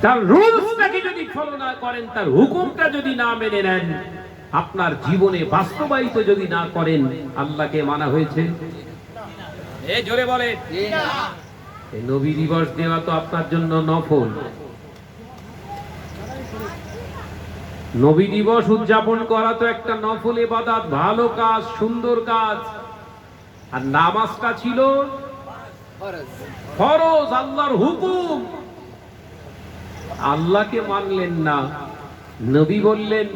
তার রুলসটাকে যদি ফলো না করেন, তার হুকুমটা যদি না মেনে নেন, আপনার জীবনে বাস্তবায়িত যদি না করেন, আল্লাহকে মানা হয়েছে? জোরে বলে। এই নবী দিবস দেওয়া তো আপনার জন্য নফল। নবী দিবস উদযাপন করা তো একটা নফল ইবাদত, ভালো কাজ, সুন্দর কাজ। আর নামাজটা ছিল ফরজ, আল্লাহর হুকুম। আল্লাহকে মানলেন না, নবী বললেন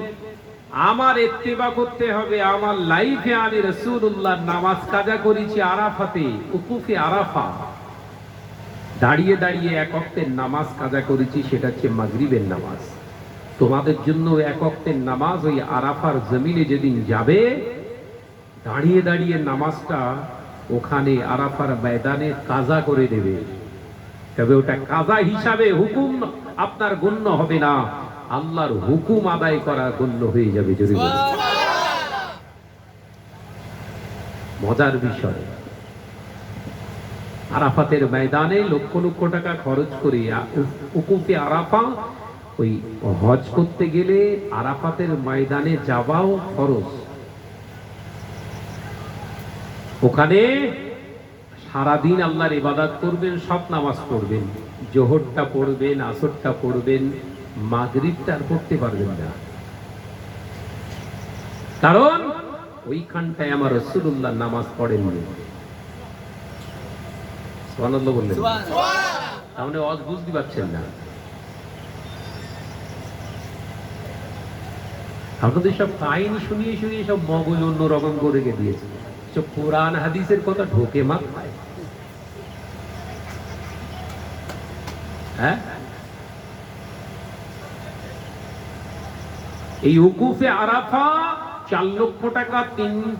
আমার ইত্তেবা করতে হবে। আমার লাইফে আমি রাসূলুল্লাহ নামাজ কাজা করেছি আরাফাতে, উকুফে আরাফা, দাঁড়িয়ে দাঁড়িয়ে এক ওয়াক্তের নামাজ কাজা করেছি, সেটা হচ্ছে মাগরিবের নামাজ। তোমাদের জন্য এক ওয়াক্তের নামাজ ওই আরাফার জমিনে যেদিন যাবে, দাঁড়িয়ে দাঁড়িয়ে নামাজটা ওখানে আরাফার ময়দানে কাজা করে দেবে। তবে ওটা কাজা হিসাবে হুকুম আপনার গণ্য হবে না, আল্লাহর হুকুম আদায় করা গণ্য হয়ে যাবে। যদি মজার বিষয়, আরাফাতের ময়দানে লক্ষ লক্ষ টাকা খরচ করে উকুফে আরাফা, ওই হজ করতে গেলে আরাফাতের ময়দানে যাওয়াও ফরজ। ওখানে সারাদিন আল্লাহর ইবাদত করবেন, সব নামাজ পড়বেন, জোহরটা পড়বেন, আসরটা পড়বেন, মাগরিবটা আর পড়তে পারবেন না, কারণ ওইখানটায় আমার রাসূলুল্লাহ নামাজ পড়েননি। সুবহানাল্লাহ বললেন। তাহলে ওয়াজ বুঝতে পারছেন না। আপনাদের সব কাহিনী শুনিয়ে শুনিয়ে সব মগজ অন্যরকম করে দিয়েছে। সব কোরআন হাদিসের কথা ঢোকে মাথায়। হ্যাঁ, এই উকুফে আরাফা 4 লক্ষ টাকা,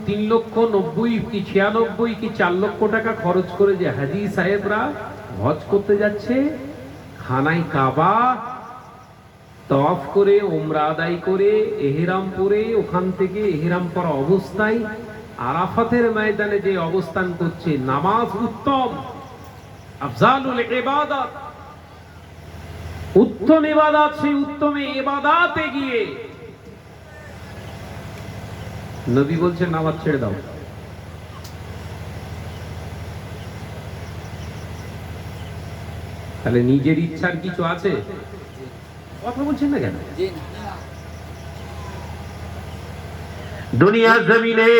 3 লক্ষ 90 কি 96 কি 4 লক্ষ টাকা খরচ করে যে হাজী সাহেবরা হজ করতে যাচ্ছে, খানায় কাবা তওয়াফ করে, উমরা আদায় করে, ইহরাম পরে, ওখান থেকে ইহরাম পরা অবস্থায় আরাফাতের ময়দানে যে অবস্থান করছে, নামাজ উত্তম, আফজালুল ইবাদত, উত্তম ইবাদত, সেই উত্তম ইবাদতে গিয়ে নবী বলছেন নামাজ ছেড়ে দাও। তাহলে নিজের ইচ্ছার কিছু আছে? কথা বলছেন না কেন? দুনিয়ার জমিনে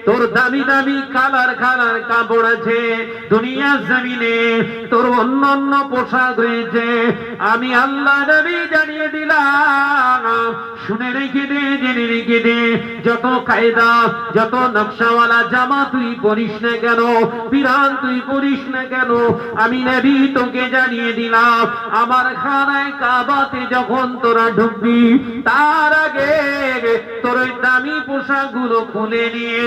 তোর দামি দামি কালার কালার কাপড় আছে, দুনিয়ার জমিনে তোর অন্য অন্য পোশাক রয়েছে। আমি আল্লাহ নবী জানিয়ে দিলাম, শুনে রেখে দে, জেনে রেখে দে, যত কায়দা, যত নকশাওয়ালা জামা তুই পরিস না কেন, বিরান তুই পরিস না কেন, আমি নবী তোকে জানিয়ে দিলাম, আমার খানায় কাবাতে যখন তোরা ঢুকবি, তার আগে তোর ওই দামি পোশাক গুলো খুলে নিয়ে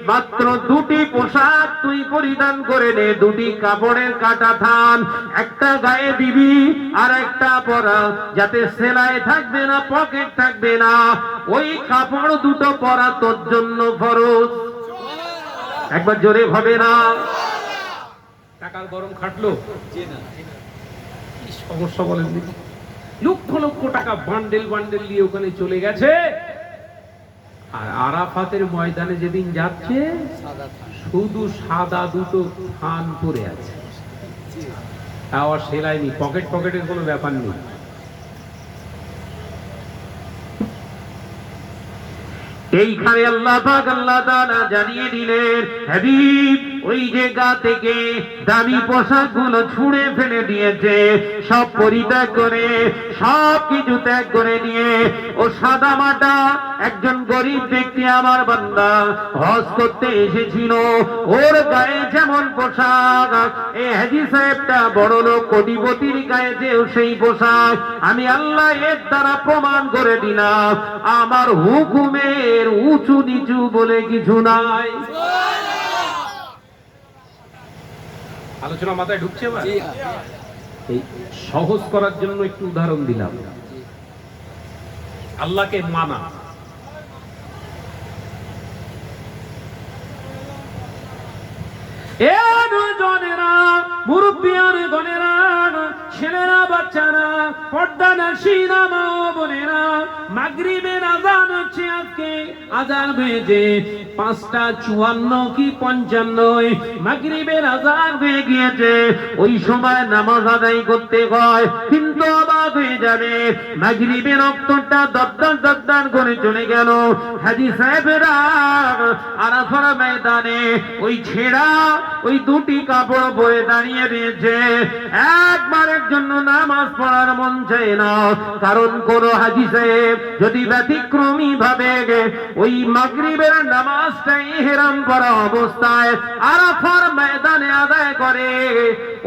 মাত্র 2টি পোশাক তুই পরিধান করে নে। 2টি কাপড়ের কাটা থান, একটা গায়ে দিবি আর একটা পরা, যাতে সেলাই থাকবে না, পকেট থাকবে না। ওই কাপড় দুটো পরা তোর জন্য ফরজ। একবার জোরে হবে না? টাকার গরম খাটলো, সমস্যা বলেন, লক্ষ লক্ষ টাকা বান্ডেল বান্ডেল নিয়ে ওখানে চলে গেছে, আর আরাফাতের ময়দানে যেদিন যাচ্ছে শুধু সাদা 2টো থান পরে আছে, তাও আর সেলাই নেই, পকেটের কোনো ব্যাপার নেই। এইখানে আল্লাহ পাক আল্লাহ তাআলা জানিয়ে দিলেন, হাবিব ওই যে গা থেকে দামি পোশাক গুলো ছুঁড়ে ফেলে দিয়েছে, সব পরিত্যাগ করে, সব কিছু ত্যাগ করে নিয়ে ও সাদা মাটা একজন গরিব ব্যক্তি আমার বান্দা হজ করতে এসেছিল, ওর গায়ে যেমন পোশাক, এই হাজী সাহেবটা বড় লোক কোটিপতির গায়ে যেও সেই পোশাক, আমি আল্লাহ এর দ্বারা প্রমাণ করে দিলাম আমার হুকুমের উঁচু নিচু বলে কিছু নাই। আলোচনা মাথায় ঢুকছে? এই সহজ করার জন্য একটু উদাহরণ দিলাম। আল্লাহকে মানা, মুরব্বিয়ান গণেরা, ছেলেরা, বাচ্চারা, পর্দানাশীরা মা ও বোনেরা, মাগরিবের আযান হচ্ছে আজকে, আযান হয়েছে 5:54 কি 55, মাগরিবের আযান হয়ে গিয়েছে। ওই সময় নামাজ আদায় করতে হয়, কিন্তু অবাক হয়ে যাবে মাগরিবের ওয়াক্তটা দদ্দান দদ্দান করে চলে গেল। হাজী সাহেবেরা আরাফার ময়দানে ওই ছেঁড়া ওই দুটি কাপড় পরে দাঁড়িয়ে রয়েছে। একবারের জন্য নামাজ পড়ার মন চায় না, কারণ কোন হাজী সাহেব যদি ব্যতিক্রমী ভাবে ওই মাগরিবের নামাজটা ইহরাম করা অবস্থায় আরাফার ময়দানে আদায় করে,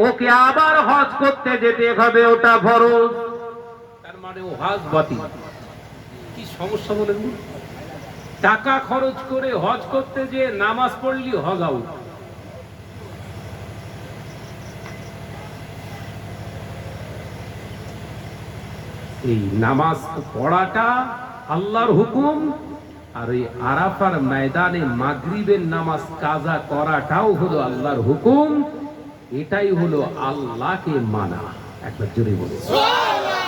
ওকে আবার হজ করতে যেতে হবে, ওটা ফরজ। তার মানে ও হজ বাতিল। কি সমস্যা বলেন? টাকা খরচ করে হজ করতে যে নামাজ পড়লি হজ আউট। এই নামাজ পড়াটা আল্লাহর হুকুম, আর এই আরাফার ময়দানে মাগরিবের নামাজ কাজা করাটাও হলো আল্লাহর হুকুম। এটাই হলো আল্লাহকে মানা। একবার জোরে বলুন সুবহানাল্লাহ।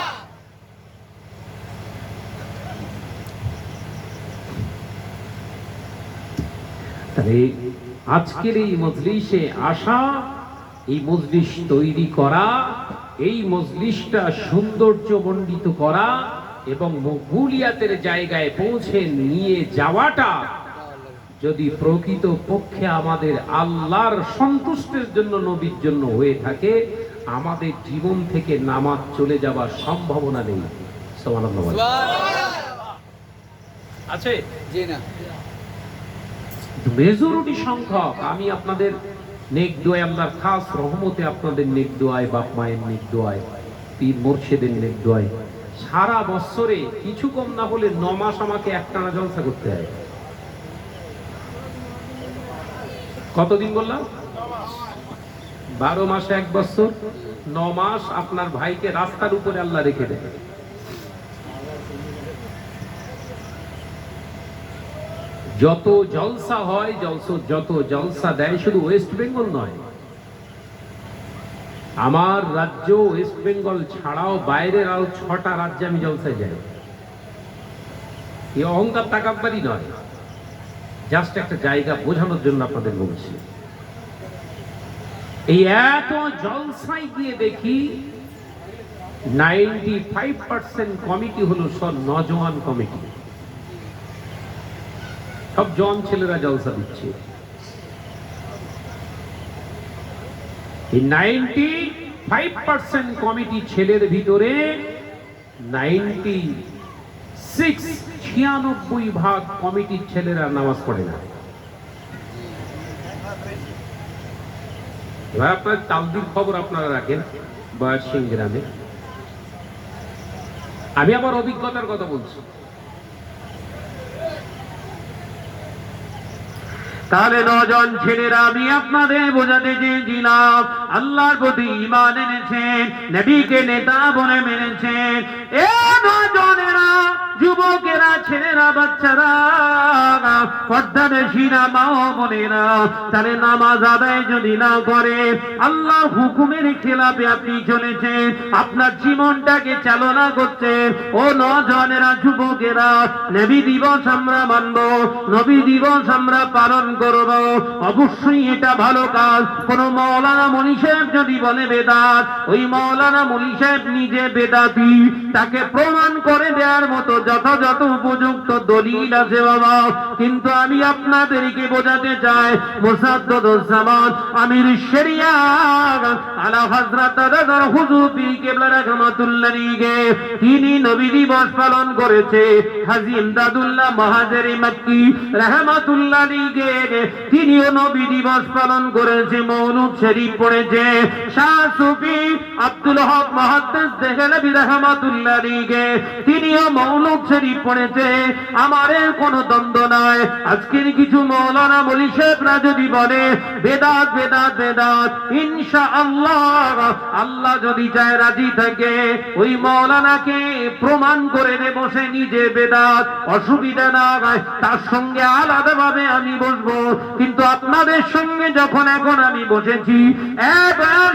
তাহলে আজকের এই মজলিসে আসা, এই মজলিস তৈরি করা, এই মজলিসটা সৌন্দর্যমণ্ডিত করা এবং মকবুলিয়াতের জায়গায় পৌঁছে নিয়ে যাওয়াটা যদি প্রকৃত পক্ষে আমাদের আল্লাহর সন্তুষ্টির জন্য, নবীর জন্য হয়ে থাকে, আমাদের জীবন থেকে নামাজ চলে যাওয়ার সম্ভাবনা নেই। সুবহানাল্লাহ আছে জি না? মেজরিটি সংখ্যক আমি আপনাদের নেক দোয়ায়, আল্লাহর খাস রহমতে আপনাদের নেক দোয়ায়, বাপ মায়ের নেক দোয়ায়, পীর মুর্শিদের নেক দোয়ায় সারা বছরে কিছু কম না হলে 9 মাস আমাকে একটানা জলসা করতে হয়। কতদিন বললাম? 12 মাসে 1 বছর, 9 মাস আপনার ভাইকে রাস্তার উপরে আল্লাহ রেখে দেয়। যত জলসা হয়, যত জলসা দেয়, শুধু ওয়েস্ট বেঙ্গল নয়, আমার রাজ্য ওয়েস্ট বেঙ্গল ছাড়াও বাইরের আরো 6টা রাজ্যে আমি জলসায় যাই। এই অহংকার তাকাব্বারি নয়, জাস্ট একটা জায়গা বোঝানোর জন্য আপনাদের বলছি। এই এত জলসায় গিয়ে দেখি 95% কমিটি হলো সব নজওয়ান কমিটি, সব জন ছেলেরা জলসা দিচ্ছে। এই 95% কমিটি ছেলের ভিতরে 96 কমিটির ছেলেরা নামাজ পড়ে না। এবার আপনার তালদির খবর আপনারা রাখেন বয়ারসিং গ্রামে। আমি আমার অভিজ্ঞতার কথা বলছি। তাহলে 9 জন ছেলেরা আমি আপনাদের বোঝাতে চেয়েছিলাম, আল্লাহর প্রতি ঈমান এনেছেন, নবীকে নেতা বলে মেনেছেন। এ 9 জনেরা, যুবকেরা, ছেলেরা, বাচ্চারা, পর্দানশীরা, মা ও বোনেরা, তাহলে নামাজ আদায় যদি না করে, আল্লাহর হুকুমের খেলাফে আপনি চলেছেন, আপনার জীবনটাকে চালনা করছেন। ও 9 জনেরা, যুবকেরা, নবী দিবস আমরা মানব, নবী দিবস আমরা পালন করব, অবশ্যই এটা ভালো কাজ। কোন মাওলানা মুনি সাহেব যদি বলে বেদাত, ওই মাওলানা মুনি সাহেব নিজে বেদাতি, তাকে প্রমাণ করে দেওয়ার মতো যথাযথ উপযুক্ত দলিল আছে বাবা। কিন্তু আমি আপনাদেরকে বোঝাতে চাই, মুসাদ্দুজ্জামান আমির শরিয়াত আলা হযরত হুজুর পীর কেবলা রাহমাতুল্লাহ আলাইহি, তিনি নবী দিবস পালন করেছে। হাজী ইমদাদুল্লাহ মাহাজেরি মক্কি রাহমাতুল্লাহ আলাইহি, তিনিও নবী দিবস পালন করেছে, মওলুদ শরীফ পড়েছে। শাহ সুফি আব্দুল হক মুহাদ্দিস দেহলভী রাহমাতুল্লাহ আলাইহি, তিনিও মওলুদ শরীফ পড়েছে। আমাদের কোনো দ্বন্দ্ব নাই। আজকের কিছু মাওলানা মুনি সাহেবরা যদি বলে বেদাত বেদাত বেদাত, ইনশাআল্লাহ আল্লাহ যদি চায়, রাজি থাকে, ওই মাওলানাকে প্রমাণ করে দেব সে নিজে বেদাত, অসুবিধা না হয়। তার সঙ্গে আলাদাভাবে আমি বসবো কিন্তু আপনাদের সঙ্গে যখন এখন আমি বসেছি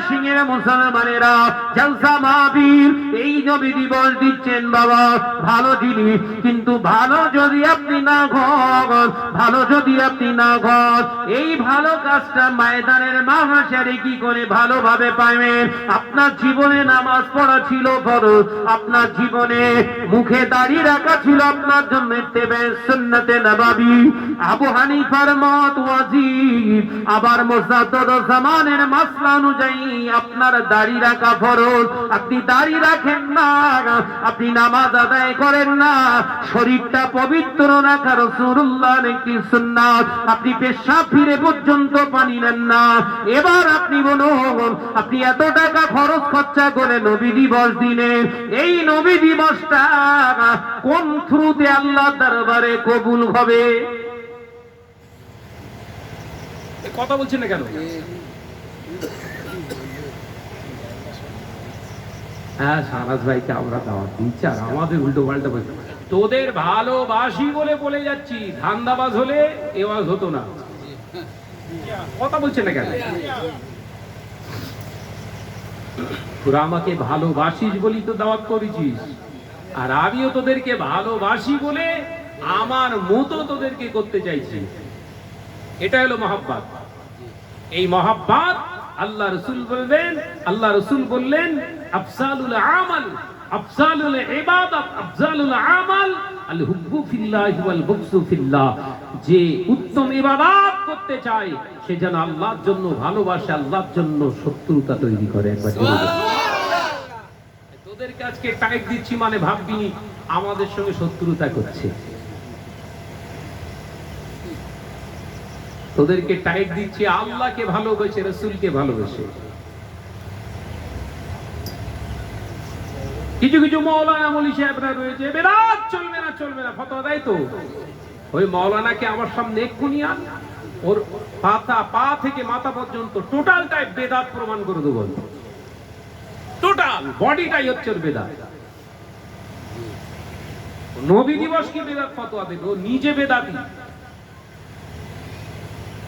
সিংহের মুসলমানেরা জলসা মাহফিল এই নবী দিবস দিচ্ছেন বাবা, ভালো জিনিস, কিন্তু ভালো যদি আপনি না ঘর, ভালো যদি আপনি না ঘর, এই ভালো কাজটা ময়দানের মাহশারে কি করে ভালোভাবে পাবেন? আপনার জীবনে নামাজ পড়া ছিল ফরজ, আপনার জীবনে মুখে দাড়ি রাখা ছিল আপনার জন্য ইত্তেবা সুন্নতে নববী, আবু হানিফার মত ওয়াজিব, আবার মুজাদ্দিদ জামানের মাসলা অনুযায়ী আপনার দাড়ি রাখা ফরজ, আপনি দাড়ি রাখেন না, আপনি নামাজ আদায় করেন না, শরীরটা পবিত্র রাখা রাসূলুল্লাহর একটি সুন্নাত, আপনি পেশাব ফিরে পর্যন্ত পানি নেন না। এবার আপনি বলুন, আপনি এত টাকা খরচ খরচা করে নবী দিবস দিলেন, এই নবী দিবসটা কোন থ্রুতে আল্লাহ দরবারে কবুল হবে? কথা বলছেন না কেন? হ্যাঁ, সারাজ ভাইকে আমরা দাওয়াত দিচ্ছি আর আমাদের উল্টো পাল্টা বলছে। তোদের ভালোবাসি বলে বলে যাচ্ছি, ধান্দাবাজ হলে এ ওয়াজ হতো না। কথা বলছেন না কেন? তোরা আমাকে ভালোবাসিস বলি তো দাওয়াত করেছিস, আর আমিও তোদেরকে ভালোবাসি বলে আমার মতো তোদেরকে করতে চাইছি। এটা হলো মহব্বত। এই মহব্বত আল্লাহ রাসূল বলবেন, আল্লাহ রাসূল বললেন আফজালুল আমাল, আফজালুল ইবাদত, আফজালুল আমাল আল হুব্বু ফিল্লাহি ওয়াল বুগযু ফিল্লাহ। যে উত্তম ইবাদত করতে চায় সে যেন আল্লাহর জন্য ভালোবাসে, আল্লাহর জন্য শত্রুতা তৈরি করে। একবার তোদেরকে আজকে টাইট দিচ্ছি মানে ভাববি আমাদের সঙ্গে শত্রুতা করছে, তোদেরকে টাইট দিচ্ছি আল্লাহকে ভালোবেসে, রাসূলকে ভালোবেসে। কিছু কিছু মাওলানা মৌলী সাহেবরা রয়েছে, বেদাত চলবে না, চলবে না, ফতোয়া দেয় তো। ওই মাওলানাকে আমার সামনে এক্ষুনি আন, ওর পা থেকে মাথা পর্যন্ত টোটালটাই বেদাত প্রমাণ করে দেবো। টোটাল বডিটাই হচ্ছে ওর বেদাত। নবী দিবস কি বেদাত ফতোয়া দেবে? ও নিজে বেদাতি।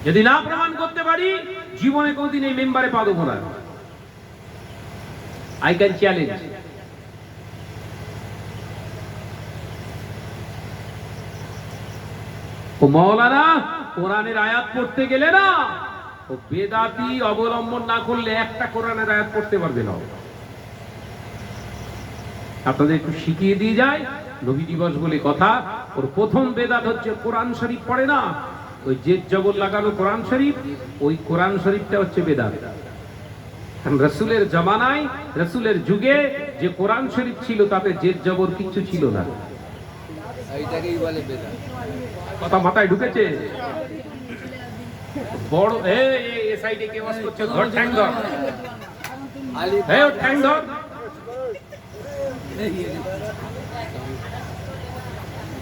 যদি না প্রমাণ করতে পারি জীবনে কোনদিন এই মেম্বারে পা দেবো না। I can challenge. ও মাওলানা কোরআনের আয়াত পড়তে গেলে না, ও বেদাতি অবলম্বন না করলে একটা কোরআনের আয়াত পড়তে পারবে না। আপনাদের একটু শিখিয়ে দিয়ে যায়, নবী দিবস বলে কথা। ওর প্রথম বেদাত হচ্ছে কোরআন শরীফ পড়ে না, ওই জেদ জবর লাগানো কোরআন শরীফ, ওই কোরআন শরীফটা হচ্ছে বেদাত। রাসূলের জামানায়, রাসূলের যুগে যে কোরআন শরীফ ছিল তাতে জেদ জবর কিছু ছিল না। এইটাকেই বলে বেদাত। কথা মাথায় ঢুকেছে? বড় এই সাইডে কে ওয়াজ করছে? ধর ঠ্যাং ধর, এই ও ঠ্যাং ধর।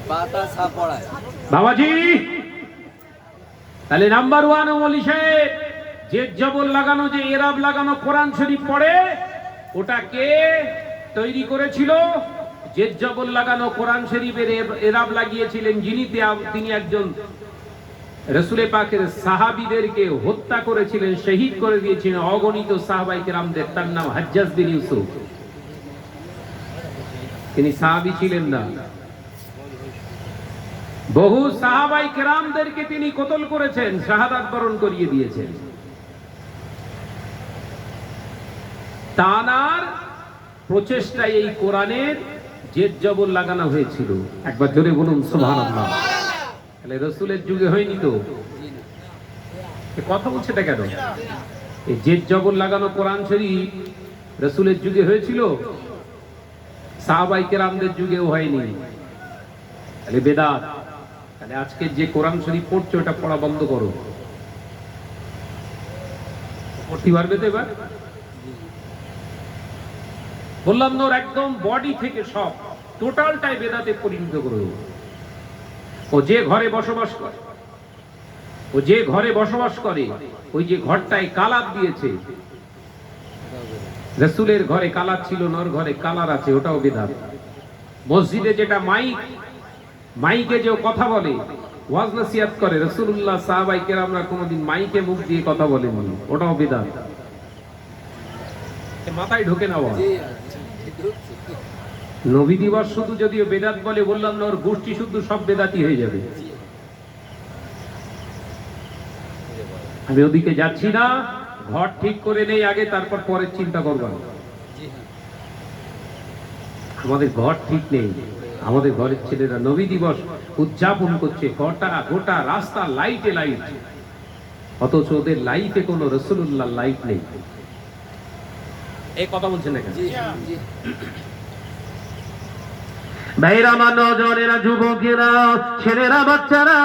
বাতাসা পড়ায় বাবাজি। তাহলে নাম্বার 1 মৌলী সাহেব, জেদ জবর লাগানো, যে এরাব লাগানো কোরআন শরীফ পড়ে, ওটা কে তৈরি করেছিল? জেদ জবর লাগানো কোরআন শরীফের এরাব লাগিয়েছিলেন যিনি, তিনি একজন রাসূল পাকের সাহাবীদেরকে হত্যা করেছিলেন, শহীদ করে দিয়েছিলেন অগণিত সাহাবায়ে কেরামদের। তার নাম হাজ্জাজ বিন ইউসুফ। তিনি সাহাবী ছিলেন না, বহু সাহাবায়ে কেরামদেরকে তিনি কতল করেছেন, শাহাদাত বরণ করিয়ে দিয়েছেন। তানার প্রচেষ্টায় এই কোরআনের জেদ জবর লাগানো হয়েছিল। একবার জোরে বলুন সুবহানাল্লাহ। তাহলে রাসূলের যুগে হয়নি তো? কথা বলছে এটা কেন? এই জেদ জবর লাগানো কোরআন শরীফ রাসূলের যুগে হয়েছিল, সাহাবায়ে কেরামদের যুগেও হয়নি। তাহলে বেদাত। তাহলে আজকে যে কোরআন শরীফ পড়ছো ওটা পড়া বন্ধ করো। পড়তে পারবে তো এবার? বললাম না, ওর একদম বডি থেকে সব টোটালটাই বেদাতে পরিণত করে দেবো। ও যে ঘরে বসবাস করে, ও যে ঘরে বসবাস করে, ওই যে ঘরটায় কালার দিয়েছে, রাসূলের ঘরে কালার ছিল না, ওর ঘরে কালার আছে, ওটাও বেদাত। মসজিদে যেটা মাইকে যে কথা বলে, ওয়াজ নসিহত করে, রাসূলুল্লাহ সাহাবায়ে কেরামরা কোনোদিন মাইকে মুখ দিয়ে কথা বলেননি, ওটাও বিদআত। মাথায় ঢোকে না ওয়াজ। জি ঢুকছে। নবী দিবস শুধু যদিও বেদাত বলে, বললাম না ওর গোষ্ঠী শুধু সব বেদাতি হয়ে যাবে। আমি ওদিকে যাচ্ছি না, ঘর ঠিক করে নেই আগে, তারপর পরের চিন্তা করবা। জি হ্যাঁ। আমাদের ঘর ঠিক নেই, আমাদের ঘরের ছেলেরা নবী দিবস উদযাপন করছে, গোটা গোটা রাস্তা লাইটে লাইট, অথচ ওদের লাইফে কোনো রাসূলুল্লাহ লাইট নেই। এই কথা বলছেন না কেন? জি জি। ভাইরা, আমার নজরেরা, যুবকেরা, ছেলেরা, বাচ্চারা,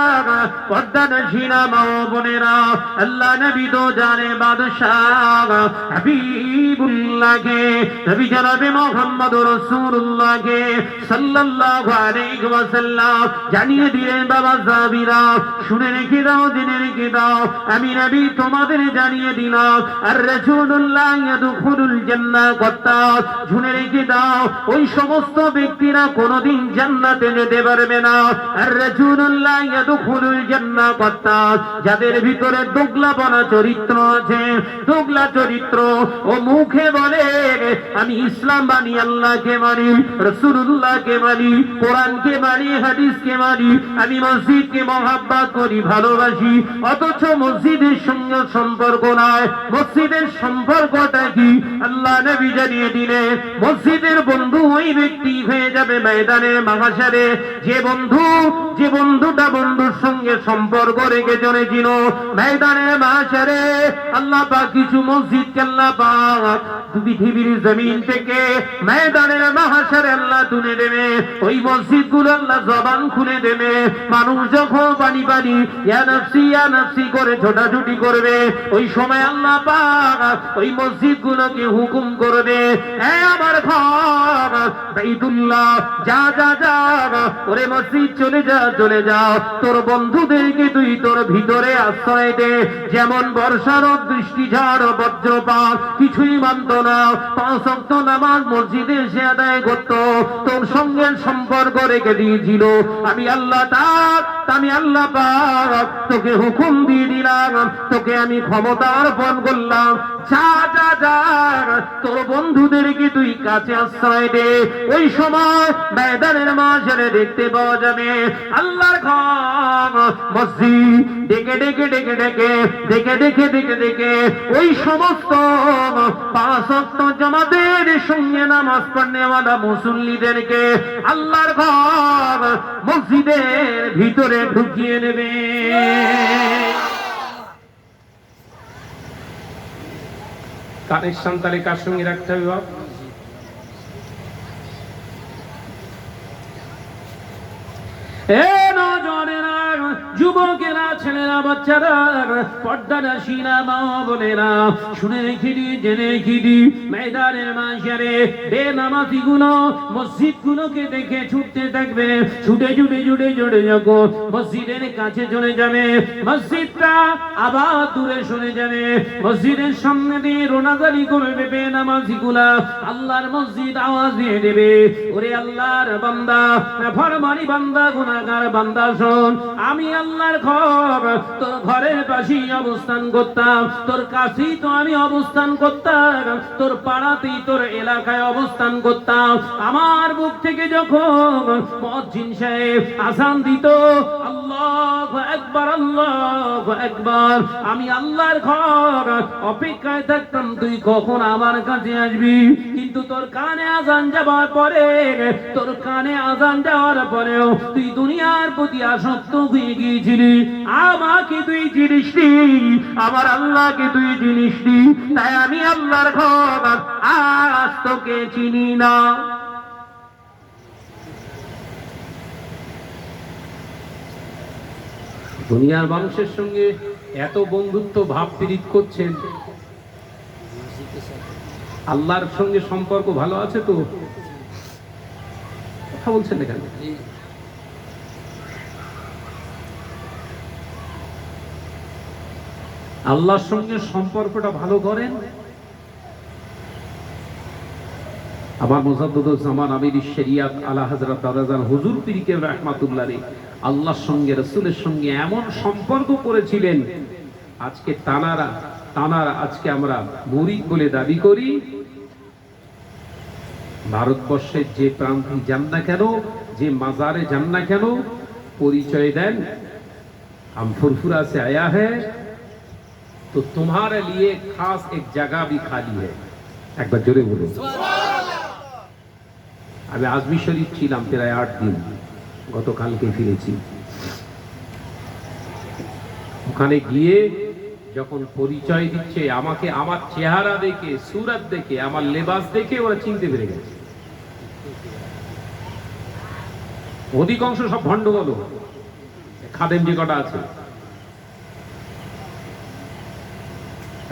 পর্দানশীলা মা ও বোনেরা, আল্লাহ নবী তো জানে বাদশাহ হাবিবুল্লাহকে, নবী জনাবে মুহাম্মদ রাসূলুল্লাহকে সাল্লাল্লাহু আলাইহি ওয়াসাল্লাম জানিয়ে দিলেন, বাবা সাহাবীরা শুনে রেখে দাও, জেনে রেখে দাও, আমি নবী তোমাদের জানিয়ে দিলাম, আর রাসূলুল্লাহ ইয়াদখুলুল জান্নাহ কত্তাত, শুনে রেখে দাও, ওই সমস্ত ব্যক্তিরা কোনদিন জান্নাতে যেতে পারবে না। আর রাসূলুল্লাহ ইয়াদখুলুল জান্নাহ কত্তাত, যাদের ভিতরে দোগলাপনা চরিত্র আছে, দোগলা চরিত্র, ও মুখে বলে আমি ইসলাম মানি, আল্লাহকে মানি, রাসূলুল্লাহকে মানি, কোরআনকে মানি, হাদিসকে মানি, আমি মসজিদকে মহব্বত করি, ভালোবাসি, অথচ মসজিদের সঙ্গে সম্পর্ক নাই। মসজিদের সম্পর্কটা কি? আল্লাহ নবী জানিয়ে দিলে, মসজিদের বন্ধু ওই ব্যক্তি হয়ে যাবে ময়দানে মাহশারে, যে বন্ধুটা বন্ধুর সঙ্গে সম্পর্ক রেখে চলেছিল, ময়দানে মাহশারে আল্লাহ পাক কিছু মসজিদকে আল্লাহ পাক পৃথিবীর জমিন থেকে ময়দানের মাহশারে আল্লাহ তুলে দেবে, ওই মসজিদগুলো আল্লাহ জবান খুলে দেবে, মানুষ যখন পানি পানি ইয়া নাফসি করে ছোটাছুটি করবে, ওই সময় আল্লাহ পাক ওই মসজিদগুলোকে হুকুম করবে, এ আমার ঘর বাইতুল্লাহ, যা যা যা, ওরে মসজিদ চলে যা, চলে যাও, তোর বন্ধুদেরকে তুই তোর ভিতরে আশ্রয় দে। যেমন বর্ষার বৃষ্টি, ঝড়, বজ্রপাত কিছুই মানত না, 5 ওয়াক্ত নামাজ মসজিদে এসে আদায় করত, তোর সঙ্গে সম্পর্ক রেখে দিয়েছিল, আমি আল্লাহ পাক তোকে হুকুম দিয়ে দিলাম, তোকে আমি ক্ষমতা অর্পণ করলাম, যা যা যা, তোর বন্ধুদেরকে তুই কাছে আশ্রয় দে। ওই সময় ময়দানের মাঝে দেখতে পাওয়া যাবে আল্লাহর ঘর মসজিদ ডেকে ডেকে ডেকে ডেকে দেখে দেখে দেখে দেখে ওই সমস্ত 5 ওয়াক্ত জামাতের সঙ্গে নামাজ পড়নেওয়ালা মুসল্লিদেরকে আল্লাহর ঘর মসজিদের ভিতরে ঢুকিয়ে নেবে। কানেকশন তাহলে কার সঙ্গে রাখতে হবে বাপ? এ নজরেরা, যুবকেরা, ছেলেরা, বাচ্চারা, পর্দানশীলা মা বোনেরা, শুনে রেখে জেনে রেখে ময়দানের মাঝারে বেনামাজিগুলো মসজিদগুলোকে দেখে ছুটতে থাকবে, ছুটে ছুটে ছুটে ছুটে যখন মসজিদের কাছে চলে যাবে, মসজিদটা আবার দূরে সরে যাবে, মসজিদের সামনে দিয়ে রোনাজারি করবে বেনামাজিগুলা, আল্লাহর মসজিদ আওয়াজ দিয়ে দেবে, ওরে আল্লাহর বান্দা, ফরমানি বান্দা, গুনাহগার বান্দা, শোন, আমি আল্লাহর ঘর তোর ঘরের পাশেই অবস্থান করতাম, তোর কাছেই তো আমি অবস্থান করতাম, তোর পাড়াতেই তোর এলাকায় অবস্থান করতাম, আমার বুক থেকে যখন মুয়াজ্জিন সাহেব আযান দিত আল্লাহু আকবার আল্লাহু আকবার, আমি আল্লাহর ঘর অপেক্ষায় থাকতাম তুই কখন আমার কাছে আসবি, কিন্তু তোর কানে আযান যাওয়ার পরেও তুই দুনিয়ার প্রতি আসক্ত হয়ে গিয়েছিলি, আমাকে তুই চিনিসনি, আমার আল্লাহকে তুই চিনিসনি, তাই আমি আল্লাহর ঘর আজ তোকে চিনি না। দুনিয়ার মানুষের সঙ্গে এত বন্ধুত্ব ভাব প্রীত করছেন, আল্লাহর সঙ্গে সম্পর্ক ভালো আছে তো? কথা বলছেন না কেন? আল্লাহর সঙ্গে সম্পর্কটা ভালো করেন। আমার মুজাদ্দিদুজ জামান আমির শরিয়াত আলা হযরত দাদাজান হুজুর পীর কে রাহমাতুল্লাহ আলাইহি আল্লাহর সঙ্গে রাসূলের সঙ্গে এমন সম্পর্ক করেছিলেন, আজকে তানারা আজকে আমরা মুরিদ বলে দাবি করি। ভারতবর্ষের যে প্রান্তে যান না কেন, যে মাজারে যান না কেন, পরিচয় দেন हम फुरफुरा से आया है तो तुम्हारे लिए खास एक जगह भी खाली है। एक बार जोरे बोलो। আমি আজমি শরীফ ছিলাম প্রায় 8 দিন, গতকালকে ফিরেছি। ওখানে গিয়ে যখন পরিচয় দিচ্ছে আমাকে, আমার চেহারা দেখে, সুরত দেখে, আমার লেবাস দেখে ওরা চিনতে পেরে গেছে। অধিকাংশ সব ভণ্ড বলো, খাদেম যে কটা আছে,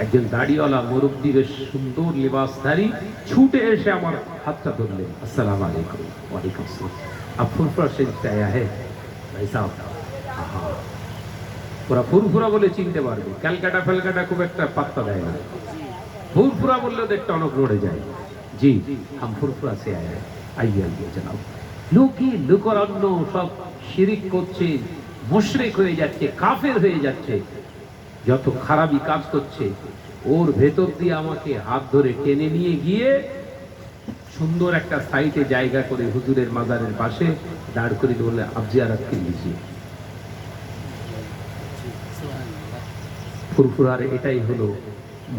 একজন দাড়িওয়ালা মুরব্বী বেশ সুন্দর লিবাসধারী ছুটে এসে আমার হাতটা ধরলেন, আসসালামু আলাইকুম। ওয়ালাইকুম আসসালাম। আপ ফুরফুরা শরীফ से आया है भाई साहब? ওরা ফুরফুরা বলে চিনতে পারবে, ক্যালকাটা ফেলকাটা খুব একটা পাত্তা দেয় না। ফুরফুরা বললেও দেখতে অনেক নড়ে যায়। জি हम ফুরফুরা से आया है, आइए आइए जनाब। লোকারণ্য সব শিরিক করছে, মুশরিক হয়ে যাচ্ছে, কাফের হয়ে যাচ্ছে, যত খারাপি কাজ করছে, ওর ভেতর দিয়ে আমাকে হাত ধরে টেনে নিয়ে গিয়ে সুন্দর একটা সাইটে জায়গা করে হুজুরের মাজারের পাশে দাঁড় করে বলে আপ জিয়ারত কে লিজিয়ে। ফুরফুরার এটাই হলো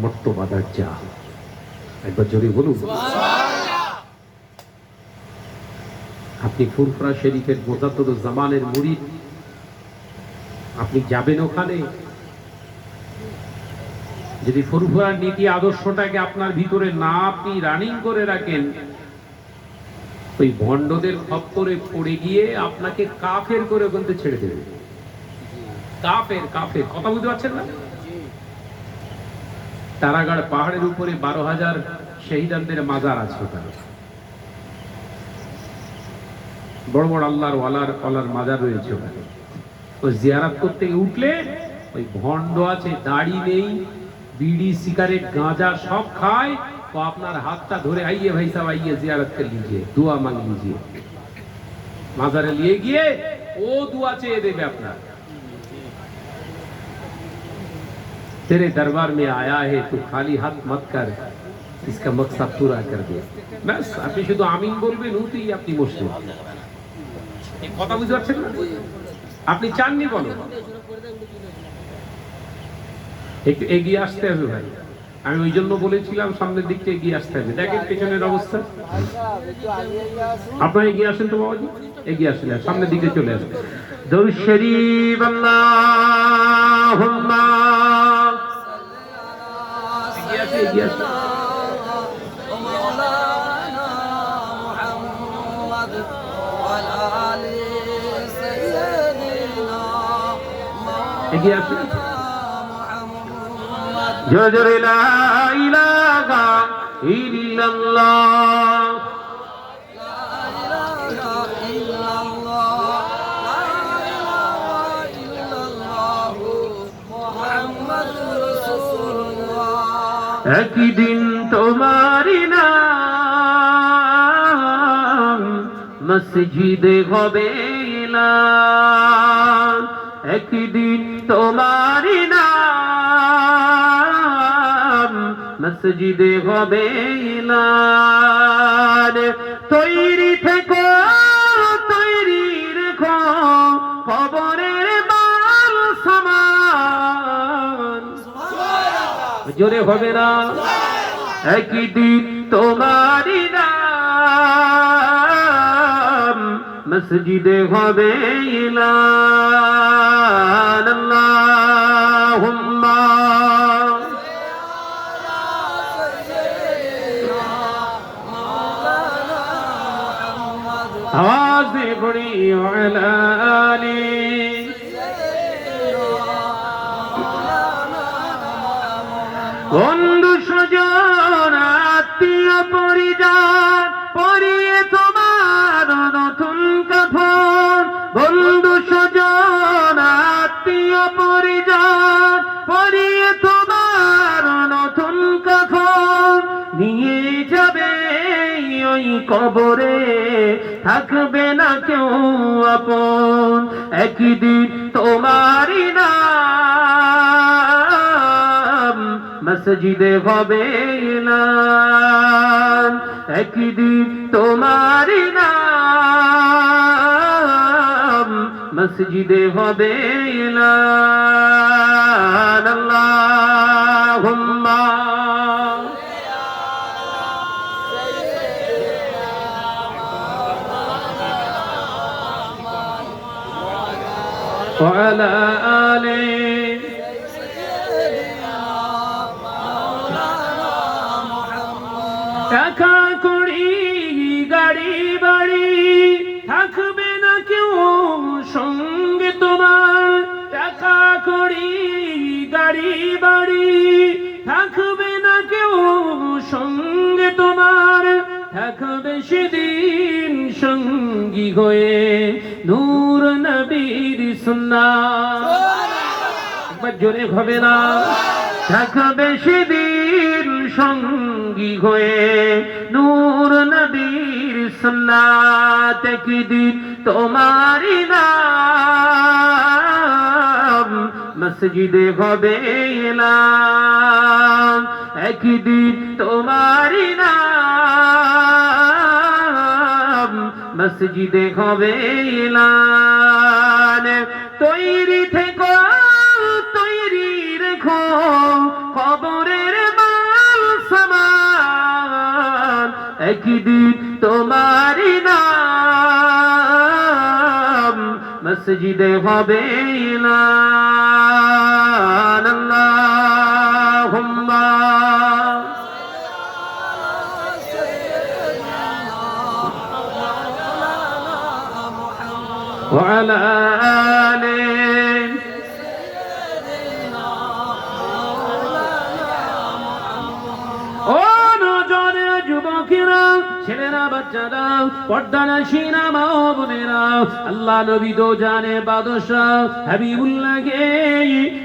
মর্তবা দরজা। একবার জোরে বলুন। আপনি ফুরফুরা শরীফের মুজাদ্দিদুজ্জামানের মুরিদ, আপনি যাবেন ওখানে, যদি ফুরফুরার নীতি আদর্শটাকে আপনার ভিতরে না আপনি রানিং করে রাখেন, ওই ভণ্ডদের খপ্পরে পড়ে গিয়ে আপনাকে কাফের করে ওখান থেকে ছেড়ে দেবে। কাফের কাফের কথা বুঝতে পারছেন না? তারাগড় পাহাড়ের উপরে 12,000 শহীদদের মাজার আছে ওখানে, বড় বড় আল্লাহর ওয়ালার মাজার রয়েছে ওখানে। ওই জিয়ারত করতে উঠলে ওই ভণ্ড আছে, দাড়ি নেই, बीड़ी सिगरेट गांजा सब खाए, तो अपना हाथটা ধরে आइए भाई साहब आइए जियारत कर लीजिए, दुआ मांग लीजिए। माजारे लिए गए वो दुआ চেয়ে দেবে আপনার। तेरे दरबार में आया है तू खाली हाथ मत कर, इसका मकसद पूरा कर दे। बस আপনি শুধু আমিন বলবেন, উঠেই আপনি মুসলিম। এই কথা বুঝতে পারছেন না? আপনি চাননি বলো, একটু এগিয়ে আসতে হবে ভাই। আমি ওই জন্য বলেছিলাম সামনের দিকটা এগিয়ে আসতে হবে। দেখেন পেছনের অবস্থা। আপনারা এগিয়ে আসেন তো বাবাজি, এগিয়ে আসেন, সামনের দিকে চলে আসেন। দরুদ শরীফ আল্লাহুম্মা এগিয়ে আসেন, এগিয়ে আসেন। এগিয়ে আসেন। জোরে লা ইলাহা ইল্লাল্লাহ, লা ইলাহা ইল্লাল্লাহ, লা ইলাহা ইল্লাল্লাহ, মুহাম্মাদুর রাসূলুল্লাহ। একদিন তোমারি নাম মসজিদে হবে এলান, একদিন তোমারি নাম মসজিদে হবে এলান। তৈরি থেকো, তৈরি রেখো কবরের মাল সামান। জোরে হবে না? একদিন তোমারি নাম মসজিদে হবে এলান। আল্লাহুম্মা আওয়াজে পড়ি ওয়ালা আলি। বন্ধু স্বজন আত্মীয় পরিজন পরিয়ে তোমার নতুন কাফন, বন্ধু স্বজন আত্মীয় পরিজন পরিয়ে তোমার নতুন কাফন, নিয়ে যাবে ওই কবরে থাকবে না কেউ আপন, একদিন তোমারই নাম মসজিদে হবে এলান, একদিন তোমারই নাম মসজিদে হবে এলান। আল্লাহুম্মা وعلى آله টাকা কড়ি গাড়ি বাড়ি থাকবে না কেউ সঙ্গে তোমার, টাকা কড়ি গাড়ি বাড়ি থাকবে না কেউ সঙ্গে তোমার, থাকবে সেদিন সঙ্গী হয়ে নূর নবীর সুন্নাহ। একবার জোরে হবে না? থাকবে সেদিন সঙ্গী হয়ে নূর নবীর সুন্নাহ, একদিন তোমারই নাম মসজিদে হবে এলান, একদিন তোমারই নাম মসজিদে হবে এলান। তৈরি থেকো তৈরি রেখো কবরের মাল সামান, একদিন তোমারই নাম মসজিদে হবে এলান। আল্লাহুম্মা وعلى آله ও নজরে যুবকেরা, ছেলেরা, বাচ্চারা, পর্দানাশীরা, মা ও বোনেরা, আল্লাহ নবী তো জানে বাদশাহ হাবিবুল্লাহকে,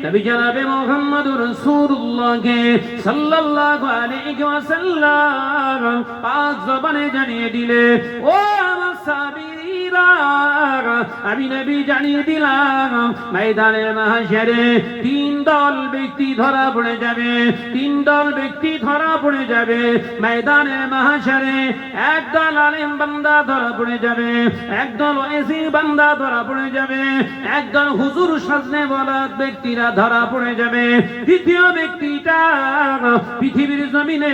নবী জনাবে মুহাম্মদুর রাসূলুল্লাহকে সাল্লাল্লাহু আলাইহি ওয়াসাল্লাম পাক জবানে জানিয়ে দিলে, ও আমার সাহাবীরা, আমি নবী জানিয়ে দিলাম ময়দানে মাহশারে তিন দল ব্যক্তি ধরা পড়ে যাবে, তিন দল ব্যক্তি ধরা পড়ে যাবে ময়দানে মাহশারে। একদল আলেম বান্দা ধরা পড়ে যাবে, একদল ওয়াইজি বান্দা ধরা পড়ে যাবে, একদল হুজুর সাজনে বলা ব্যক্তিরা ধরা পড়ে যাবে। তৃতীয় ব্যক্তিটা পৃথিবীর জমিনে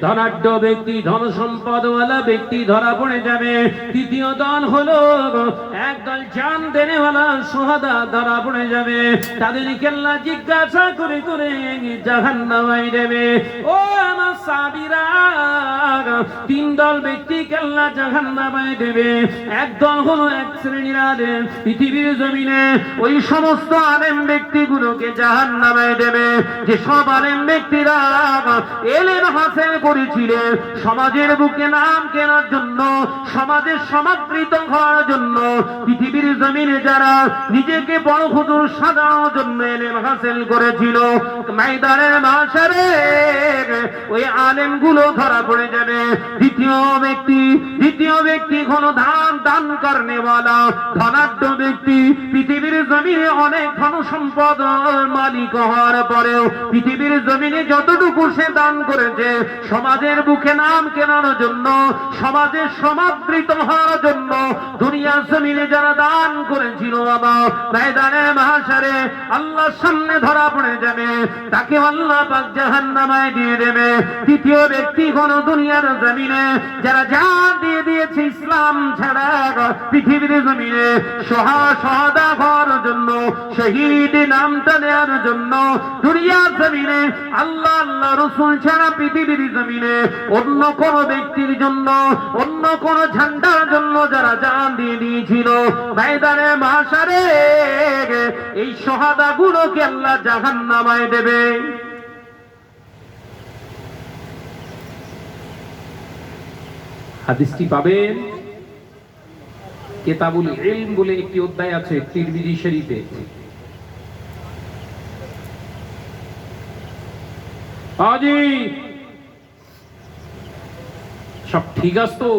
ধনাঢ্য ব্যক্তি, ধন সম্পদওয়ালা ব্যক্তি ধরা পড়ে যাবে। তৃতীয় দল হলো একদল জান দেনেওয়ালা সুহাদা ধরা পড়ে যাবে। তাদেরকে আল্লাহ জিজ্ঞাসা করে করে জাহান্নামে দেবে। ও আমার সাহাবীরা, তিন দল ব্যক্তিকে আল্লাহ জাহান্নামে দেবে। একদল হলো এক শ্রেণীর আলেম, পৃথিবীর জমিনে ওই সমস্ত আলেম ব্যক্তিগুলোকে জাহান্নামে দেবে যে সব আলেম ব্যক্তিরা এলেম হাসিল করেছিলেন সমাজের বুকে নাম কেনার জন্য, সমাজের সমাদৃত হওয়ার জন্য, পৃথিবীর জমিনে যারা নিজেকে বড় হুজুর সাজানোর জন্য এলেম হাসিল করেছিল, ময়দানের মাহশারে ওই আলেম গুলো ধরা পড়ে যাবে। দ্বিতীয় ব্যক্তি হলো দান করনেওয়ালা, ধনাঢ্য ব্যক্তি, পৃথিবীর জমিনে অনেক ধন সম্পদ মালিক হওয়ার পরেও পৃথিবীর জমিনে যতটুকু সে দান করেছে সমাজের বুকে নাম কেনার জন্য, সমাজের সমাদৃত হওয়ার জন্য, দুনিয়ার জমিনে যারা দান করেছিল বাবা, ময়দানে মাহশারে আল্লাহর সামনে ধরা পড়ে যাবে, তাকে আল্লাহ পাক জাহান্নামে দিয়ে দেবে। তৃতীয় ব্যক্তি কোন দুনিয়ার জমিনে যারা জান দিয়ে দিয়েছে ইসলাম ছাড়া পৃথিবীর জমিনে শহাদা হওয়ার জন্য, শহীদ নামটা নেওয়ার জন্য, দুনিয়ার জমিনে আল্লাহ আল্লাহ রাসূল ছাড়া পৃথিবীর জমিনে অন্য কোন ব্যক্তির জন্য, অন্য কোন ঝান্ডার জন্য যারা জান দিয়ে দিয়েছিল, ময়দানে মাহশারে এই শহাদা গুলোকে আল্লাহ জাহান্নামে দেবে। হাদিসটি পাবেন কিতাবুল ইলম বলে একটি অধ্যায় আছে তিরমিজি শরীফে। আজি সব ঠিক আছে তো?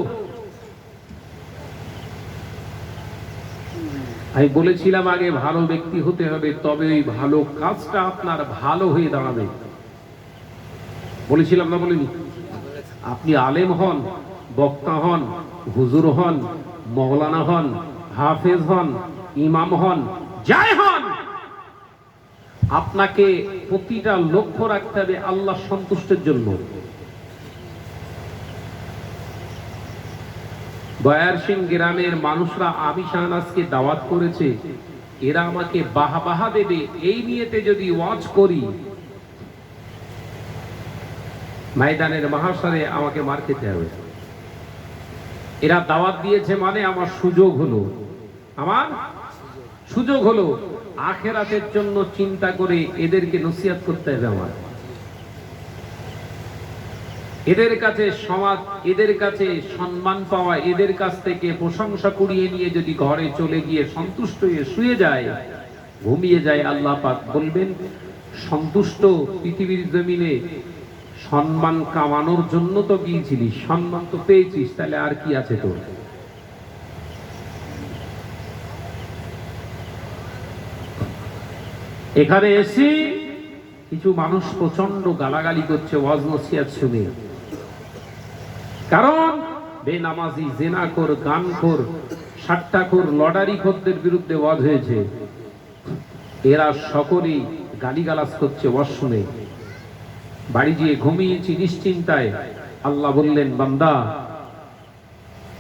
আমি বলেছিলাম আগে ভালো ব্যক্তি হতে হবে, তবে ওই ভালো কাজটা আপনার ভালো হয়ে দাঁড়াবে। বলেছিলাম না বলিনি? আপনি আলেম হন, বক্তা হন, হুজুর হন, মৌলানা হন, হাফেজ হন, ইমাম হন, যাই হন, আপনাকে প্রতিটা লক্ষ্য রাখতে হবে আল্লাহ সন্তুষ্টের জন্য। বয়ার সিং গ্রামের মানুষরা আমি শাহনাজকে দাওয়াত করেছে, এরা আমাকে বাহা দেবে এই নিয়েতে যদি ওয়াজ করি, ময়দানের মাহাশরে আমাকে মার খেতে হবে। এরা দাওয়াত দিয়েছে মানে আমার সুযোগ হলো, আমার সুযোগ হলো। আখেরাতের জন্য চিন্তা করে এদেরকে নসিহত করতে হবে আমার। এদের কাছে সমাজ, এদের কাছে সম্মান পাওয়া, এদের কাছ থেকে প্রশংসা কুড়িয়ে নিয়ে যদি ঘরে চলে গিয়ে সন্তুষ্ট হয়ে শুয়ে যায়, ঘুমিয়ে যায়, আল্লাহ পাক বলবেন সন্তুষ্ট পৃথিবীর জমিনে সম্মান কামানোর জন্য তো গিয়েছিলি, সম্মান তো পেয়েছিস, তাহলে আর কি আছে তোর? এখানে এসে কিছু মানুষ প্রচন্ড গালাগালি করছে ওয়াজ নসিহত শুনে, কারণ বেনামাজি, জেনাখোর, গানখোর, সাট্টাখোর, লটারিখোরদের বিরুদ্ধে ওয়াজ হয়েছে। এরা সকলেই গালিগালাজ করছে ওয়াজ শুনে। বাড়ি গিয়ে ঘুমিয়েছি নিশ্চিন্তায়। আল্লাহ বললেন, বান্দা,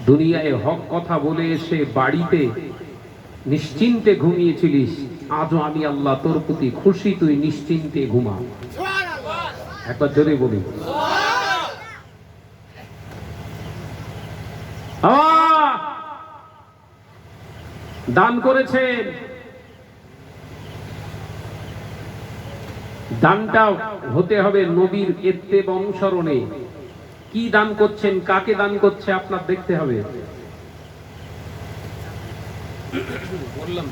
দুনিয়ায় হক কথা বলে এসে বাড়িতে নিশ্চিন্তে ঘুমিয়েছিলিস, আজও আমি আল্লাহ তোর প্রতি খুশি, তুই নিশ্চিন্তে ঘুমা। একবার জোরে বলি। দান করেছেন, দানটা হতে হবে নবীর ইত্তেবা অনুসরণে। কি দান করছেন, কাকে দান করছে আপনার দেখতে হবে। বললাম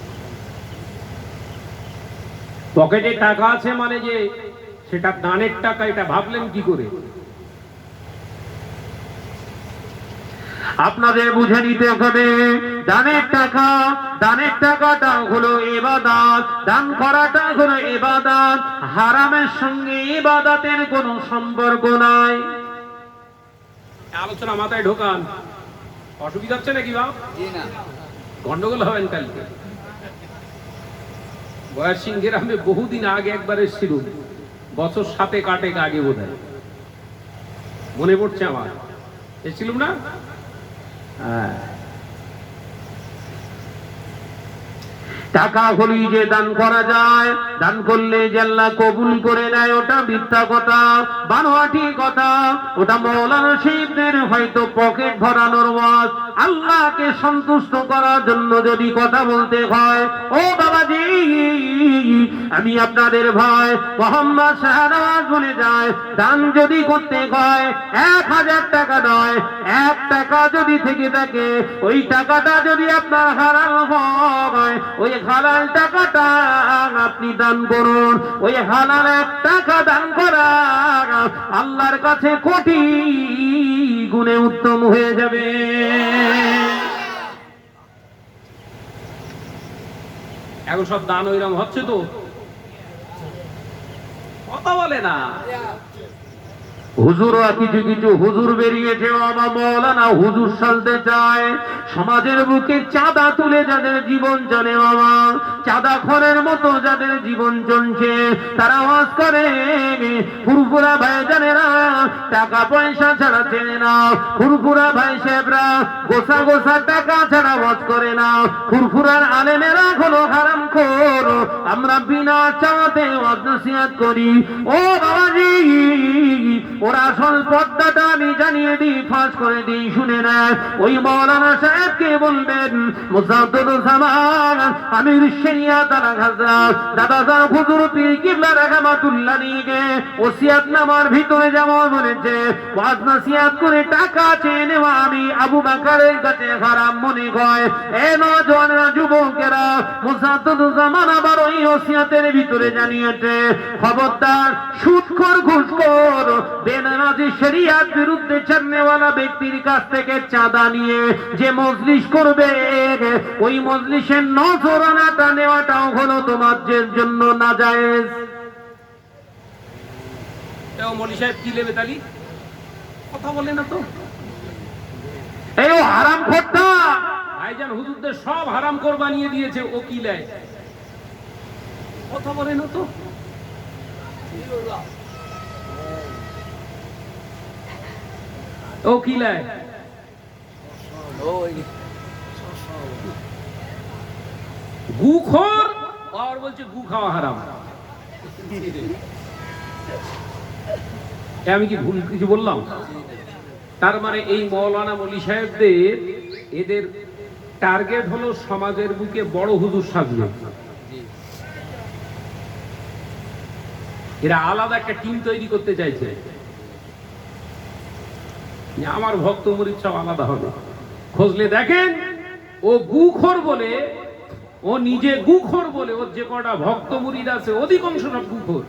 পকেটে টাকা আছে মানে যে সেটা দানের টাকা, এটা ভাবলেন কি করে? আপনাদের বুঝে নিতে হবে দানের টাকা, দানের টাকাটা হলো ইবাদত, দান করাটা হলো ইবাদত। হারামের সঙ্গে ইবাদতের কোনো সম্পর্ক নাই। আলোচনা মাথায় ঢোকান, অসুবিধা হচ্ছে নাকি বাপ? গন্ডগোল হবেন কালকে। বয়ার সিং গ্রামে বহুদিন আগে একবার এসেছিল, বছর 7-8 আগে বোধ হয়, মনে পড়ছে আমার, এসেছিলাম না? টাকা হলি যে দান করা যায়, দান করলে যে আল্লাহ কবুল করে নেয়, ওটা মিথ্যা কথা, বানোয়াটি কথা। ওটা মৌলানা শহীদদের হয়তো পকেট ভরানোর ওয়াজ। আল্লাহকে সন্তুষ্ট করার জন্য যদি কথা বলতে হয়, ও বাবাজি, আমি আপনাদের ভাই মোহাম্মদ শাহনওয়াজ বলে যায়, দান যদি করতে হয় 1000 টাকা নয়, 1 টাকা যদি থেকে থাকে, ওই টাকাটা যদি আপনার হারাল হয়, ওই হালাল টাকাটা আপনি দান করুন। ওই হালাল 1 টাকা দান করা আল্লাহর কাছে কোটি গুণে উত্তম হয়ে যাবে। এখন সব দান ওইরকম হচ্ছে তো, কথা বলে না। হুজুররা কিছু কিছু হুজুর বেরিয়েছে, আমার মৌলানা হুজুর সাজতে চায়। সমাজের বুকে চাঁদা তুলে যাদের জীবন চলে, বাবা চাঁদা খরের মতো যাদের জীবন চলছে, তারা ওয়াজ করে ফুরফুরা ভাইজানেরা টাকা পয়সা ছাড়া চেনে না। ফুরফুরা ভাই সাহেবরা গোসা গোসা টাকা ছাড়া ওয়াজ করে না। ফুরফুরার আলেমেরা হলো হারামখোর, আমরা বিনা চাওয়াতে ওয়াজ নসিহত করি। ও বাবাজি, ওরা আসল পদ্মাটা আমি জানিয়ে দিই, ফাঁস করে দিই, শুনে না। ওই মৌলানা সাহেবকে বলবেন, মুজাদ্দিদুজ্জামান আমির শরিয়াত আলা হযরত দাদা সাহেব হুজুর পীর কিবলা রাহমাতুল্লাহ আলাইহি ওসিয়াত নামার ভিতরে যেমন বলেছে, ওয়াজ নসিহত করে টাকা চেয়ে নেওয়া আমি আবু বকরের কাছে হারাম মনে হয়। এ নওজোয়ানেরা, যুবকেরা, মুসাদ্দুজ্জামান আবার ওই ওসিয়তের ভিতরে জানিয়েছে, খবরদার সুদখোর, ঘুষখোর, বেনামাজি, শরিয়াত বিরুদ্ধে চলনেওয়ালা ব্যক্তির কাছ থেকে চাঁদা নিয়ে যে মজলিস করবে, ওই মজলিসের নজরানাটা নেওয়াটাও হলো তোমাদের জন্য নাজায়েজ। এও মৌলী সাহেব কি নেবে তালি? কথা বলে না তো। এই হারাম খোরটা ভাইজান হুজুরদের সব হারাম কর বানিয়ে দিয়েছে, ও কি নেয়? কথা বলে না তো। ও কি নেয়? গুখোর আর বলছে গু খাওয়া হারাম। আমি কি ভুল কিছু বললাম? তার মানে এই মৌলানা মৌলী সাহেবদের এদের টার্গেট হলো সমাজের বুকে বড় হুজুর সাজবে। এরা আলাদা একটা টিম তৈরি করতে চাইছে, আমার ভক্ত মুরিদ সব আলাদা হবে। খোঁজলে দেখেন, ও গুখোর বলে, ও নিজে গুখোর বলে, ওর যে কটা ভক্ত মুরিদ আছে অধিকাংশ সব গুখোর।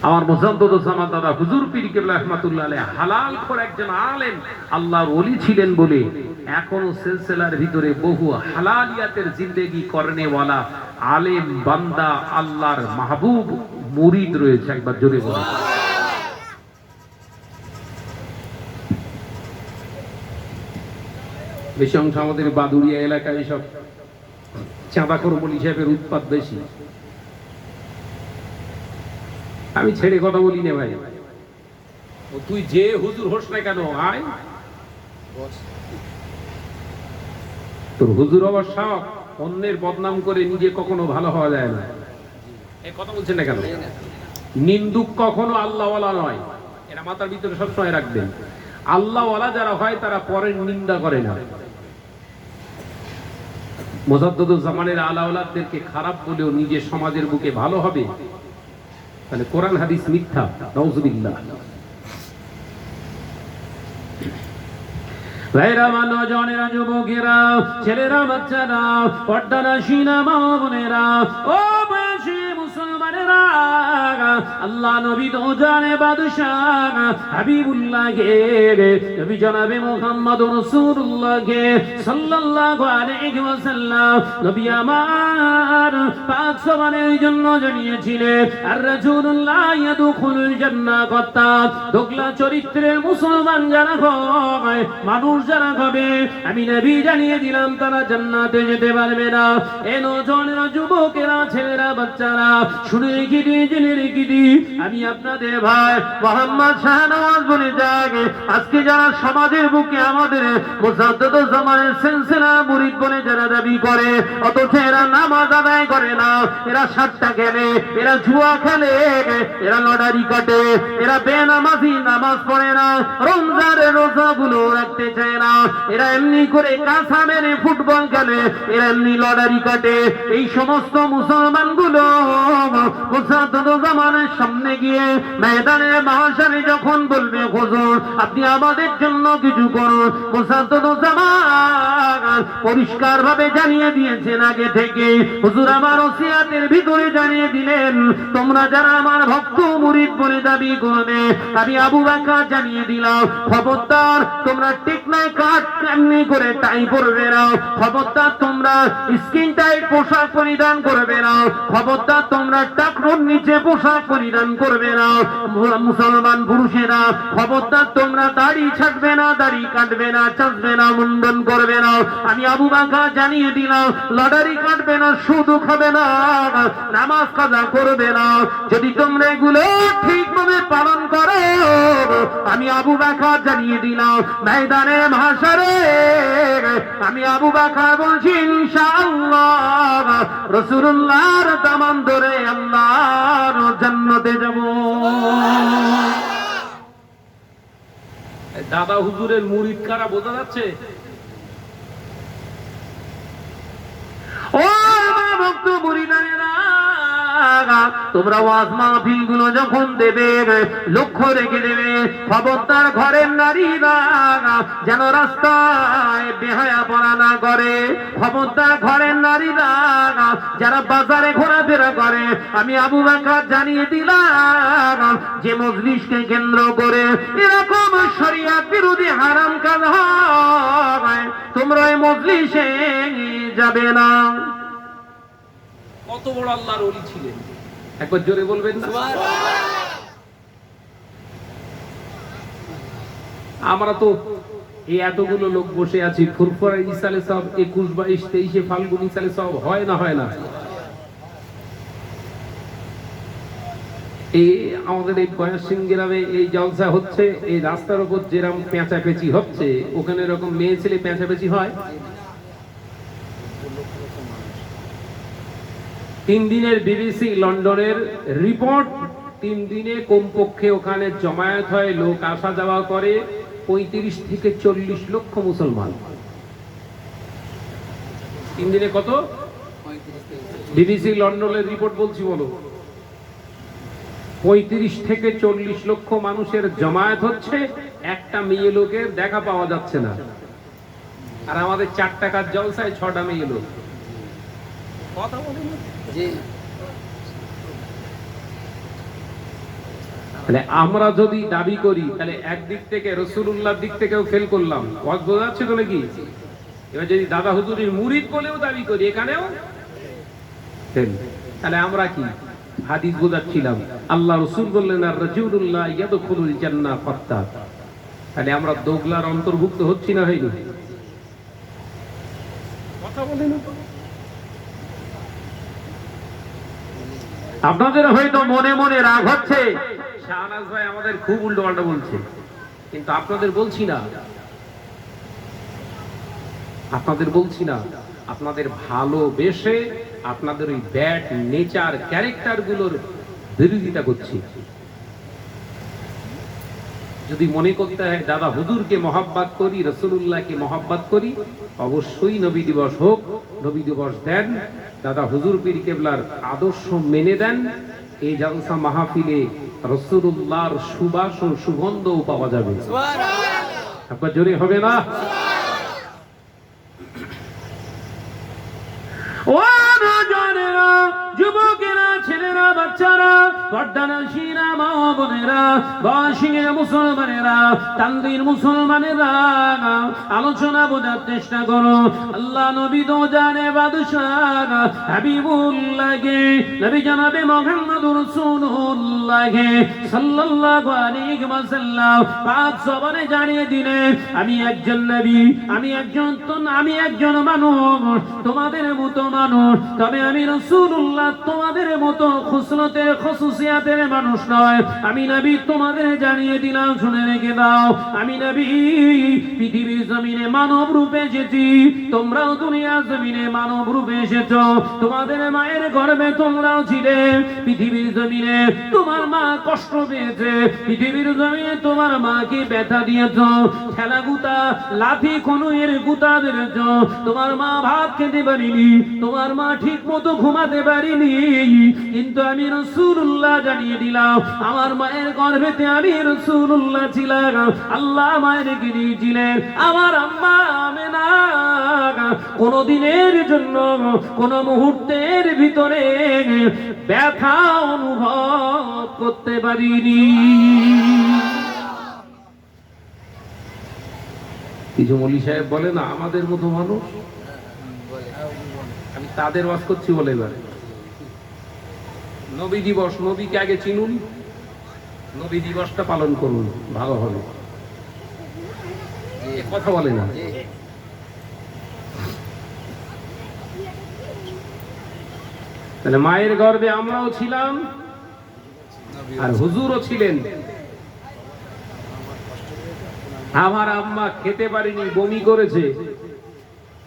আমার মুসাদ্দুজ্জামান দাদা হুজুর পীর কেবলা রাহমাতুল্লাহ আলাইহি হালাল খোর একজন আলেম, আল্লাহর ওলি ছিলেন বলে এখনো সিলসিলার ভিতরে বহু হালালিয়াতের জিন্দেগি করনেওয়ালা আলেম বান্দা, আল্লাহর মাহবুব মুরিদ রয়েছে। একবার জোরে বলুন। বেশি অংশ আমাদের বাদুড়িয়া এলাকায় সব চাঁদাখোর মৌলী সাহেবের উৎপাত বেশি। আমি ছেড়ে কথা বলি না ভাই, ও তুই যে হুজুর হোস না কেন, আয় তোর হুজুর হওয়ার শখ। অন্যের বদনাম করে নিজে কখনো ভালো হওয়া যায় না। এই কথা বলছেন না কেন? নিন্দুক কখনো আল্লাহওয়ালা নয়, এরা মাথার ভিতরে সবসময় রাখবেন। আল্লাহওয়ালা যারা হয় তারা পরের নিন্দা করে না। মুজাদ্দিদুজ্জামানের আলাওলাদদেরকে খারাপ বলেও নিজে সমাজের বুকে ভালো হবে, তাহলে কোরআন হাদিস মিথ্যা। নাউযুবিল্লাহ। ভাইরা, নওজওয়ানেরা, যুবকেরা, ছেলেরা, বাচ্চারা, পর্দানাশীনা মা বোনেরা, ও বয়সী মুসলমানেরা, আল্লাহ নবী তো জানে বাদশাহ হাবিবুল্লাহকে, নবী জনাবে মুহাম্মদুর রাসূলুল্লাহকে সাল্লাল্লাহু আলাইহি ওয়াসাল্লাম নবী আমার পাক সবানের জন্য জানিয়েছিলেন, আর রাসূলুল্লাহ ইয়াদখুলুল জান্নাহ কত্তা, দোগলা চরিত্রের মুসলমান যারা হয়, মানুষ যারা হবে, আমি নবী জানিয়ে দিলাম তারা জান্নাতে যেতে পারবে না। এ নওজওয়ানেরা, যুবকেরা, ছেলেরা, বাচ্চারা, শুনে রেখে দিয়ে, জেনে রেখে দিই, আমি আপনাদের ভাই মোহাম্মদ শাহনওয়াজ বলে যাই, আজকে যারা সমাজের বুকে আমাদের মুজাদ্দিদুজ্জামানের সিলসিলা মুরিদ বলে যারা দাবি করে, অথচ এরা নামাজ আদায় করে না, এরা সাতটা খেলে, এরা জুয়া খেলে, এরা লটারি কাটে, এরা বেনামাজি, নামাজ পড়ে না, রমজানের রোজাগুলো রাখতে চায় না, এরা এমনি করে কাঁচা মেরে ফুটবল খেলে, এরা এমনি লটারি কাটে। এই সমস্ত মুসলমান গুলো মুজাদ্দিদুজ্জামানের সামনে গিয়ে ময়দানে মাহশারে যখন বলবে, হুজুর আপনি আমাদের জন্য কিছু করুন, মুজাদ্দিদুজ্জামান পরিষ্কার ভাবে জানিয়ে দিয়েছেন আগে থেকে, হুজুর আমার ওসিয়াতের ভিতরে জানিয়ে দিলেন, তোমরা যারা আমার ভক্ত মুরিদ বলে দাবি করবে, আমি আবু বকর জানিয়ে দিলাম, খবরদার তোমরা টেকনাই কাট এমনি করে টাই পরবে না, খবরদার তোমরা স্কিন টাইট পোশাক পরিধান করবে না, খবরদার তোমরা টাকনোর নিচে পোশাক পরিধান করবে না, মুসলমান পুরুষেরা খবরদার তোমরা দাড়ি ছাড়বে না, দাড়ি কাটবে না, চাষবে না, মুন্ডন করবে না, আমি আবু বকর জানিয়ে দিলাম, লটারি কাটবে না, সুদ খাবে না, নামাজ কাজা করবে না। যদি তোমরা এগুলো ঠিকভাবে পালন করো, আমি আবু বকর জানিয়ে দিলাম, ময়দানে মাহশারে আমি আবু বকর বলছি, ইনশাআল্লাহ রাসূলুল্লাহর দামান ধরে আল্লাহর জান্নাতে যাব। দাদা হুজুরের মুরিদ কারা বোঝা যাচ্ছে? ও আমার ভক্ত মুরিদানেরা, তোমরা ওয়াজ মাহফিল গুলো যখন দেবে লক্ষ্য রেখে দেবে, খবরদার ঘরের নারীরা যেন রাস্তায় বেহায়াপনা না করে। খবরদার ঘরের নারীরা যারা বাজারে ঘোরাফেরা করে, আমি আবু বকর জানিয়ে দিলাম যে মজলিসকে কেন্দ্র করে এরকম শরিয়ত বিরোধী হারাম কাজ হয়, তোমরা এই মজলিসে যাবে না। কত বড় আল্লাহর ওলি ছিলেন, একবার জোরে বলবেন না? আমরা তো এই এতগুলো লোক বসে আছি, ফুরফুরা ইসালে সব 21, 22, 23 ফাল্গুন ইসালে সব হয় না, হয় না? এই আমাদের এই বয়াসিং গ্রামে এই জলসা হচ্ছে, এই রাস্তার উপর যেরকম পেঁচাপেচি হচ্ছে, ওখানে এরকম মেয়ে ছেলে পেঁচাপেচি হয়? 3 দিনের বিবিসি লন্ডনের রিপোর্ট, 3 দিনে কমপক্ষে ওখানে জমায়েত হয়, লোক আসা যাওয়া করে 35 থেকে 40 লক্ষ মুসলমান। 3 দিনে কত? বিবিসি লন্ডনের রিপোর্ট বলছি, বলো। 35 থেকে 40 লক্ষ মানুষের জমায়েত হচ্ছে, একটা মেয়ে লোকের দেখা পাওয়া যাচ্ছে না। আর আমাদের 4 টাকার জলসায় 6টা মেয়ে লোক। কথা বলেন না? তাহলে আমরা যদি দাবি করি, তাহলে একদিক থেকে রাসূলুল্লাহর দিক থেকেও ফেল করলাম, ওয়াজ বোঝা যাচ্ছে তো নাকি? এবার যদি দাদা হুজুরের মুরিদ বলেও দাবি করি, এখানেও ফেল। তাহলে আমরা কি হাদিস বোঝাচ্ছিলাম, আল্লাহ রাসূল বললেন আর রাজুলুল্লাহ ইয়াদখুলুল জান্নাহ ফাত্তা। তাহলে আমরা দোগলার অন্তর্ভুক্ত হচ্ছি না, হয়নি? কথা বলেন না? আপনাদের হয়তো মনে মনে রাগ হচ্ছে, শাহনাজ ভাই আমাদের খুব উল্টো পাল্টা বলছে, কিন্তু আপনাদের বলছি না, আপনাদের বলছি না, আপনাদের ভালোবেসে আপনাদের ওই ব্যাড নেচার ক্যারেক্টার গুলোর বিরোধিতা করছি। যদি মনে করতে হয় দাদা হুজুরকে মহাব্বত করি, রাসূলুল্লাহকে মহাব্বত করি, অবশ্যই নবী দিবস হোক, নবী দিবস দেন, দাদা হুজুর পীর কেবলার আদর্শ মেনে দেন। এই জলসা মাহফিলে রাসূলুল্লাহর সুবাস ও সুগন্ধও পাওয়া যাবে। আপনার জোরে হবে না? ও নজনেরা, যুবকেরা, ছেলেরা, বাচ্চারা, পর্দানশীরা, মা বোনেরা, বয়সীরা, মুসলমানেরা, তানবীর মুসলমানেরা, আলোচনা বোঝার চেষ্টা করো। আল্লাহ নবী তো জানে বাদশাহ হাবিবুল্লাহকে, নবী জানাবে মুহাম্মদুর রাসূলুল্লাহকে সাল্লাল্লাহু আলাইহি ওয়াসাল্লাম পাক জবানে জানিয়ে দিলেন, আমি একজন নবী, আমি একজন মানুষ, তোমাদের মতো মানুষ, তবে আমি রাসূলুল্লাহ তোমাদের মতো খুসলতের খুসুসিয়াতের মানুষ নয়। আমি নবী তোমাদের জানিয়ে দিলাম, শুনে রেখে দাও, আমি নবী পৃথিবীর জমিনে মানব রূপে এসেছি, তোমরাও দুনিয়ার জমিনে মানব রূপে এসেছো। তোমাদের মায়ের গর্ভে তোমরাও ছিলে, পৃথিবীর জমিনে তোমার মা কষ্ট পেয়েছে, পৃথিবীর জমিনে তোমার মাকে ব্যথা দিয়েছো, ঠেলা গুতা লাঠি খনুয়ের গুতা বেড়েছ, তোমার মা ভাত খেতে পারিনি, তোমার মা ঠিক মতো ঘুমাতে পারিনি, কিন্তু আমি রাসূলুল্লাহ জানিয়ে দিলাম, আমার মায়ের গর্ভেতে আমি রাসূলুল্লাহ ছিলাম। আল্লাহ মায়ের রেখে দিয়েছিলেন আমার আম্মা আমেনা, কোন দিনের জন্য কোন মুহূর্তের ভিতরে ব্যথা অনুভব করতে পারিনি। কিছু মৌলী সাহেব বলে না আমাদের মতো মানুষ, আমি তাদের ওয়াজ করছি বলে। এবার নবী দিবস, নবীকে আগে চিনুন, নবী দিবসটা পালন করুন, ভালো হবে। কথা বলে না। তাহলে মায়ের গর্ভে আমরাও ছিলাম আর হুজুরও ছিলেন। আমার আম্মা খেতে পারেনি, বমি করেছে।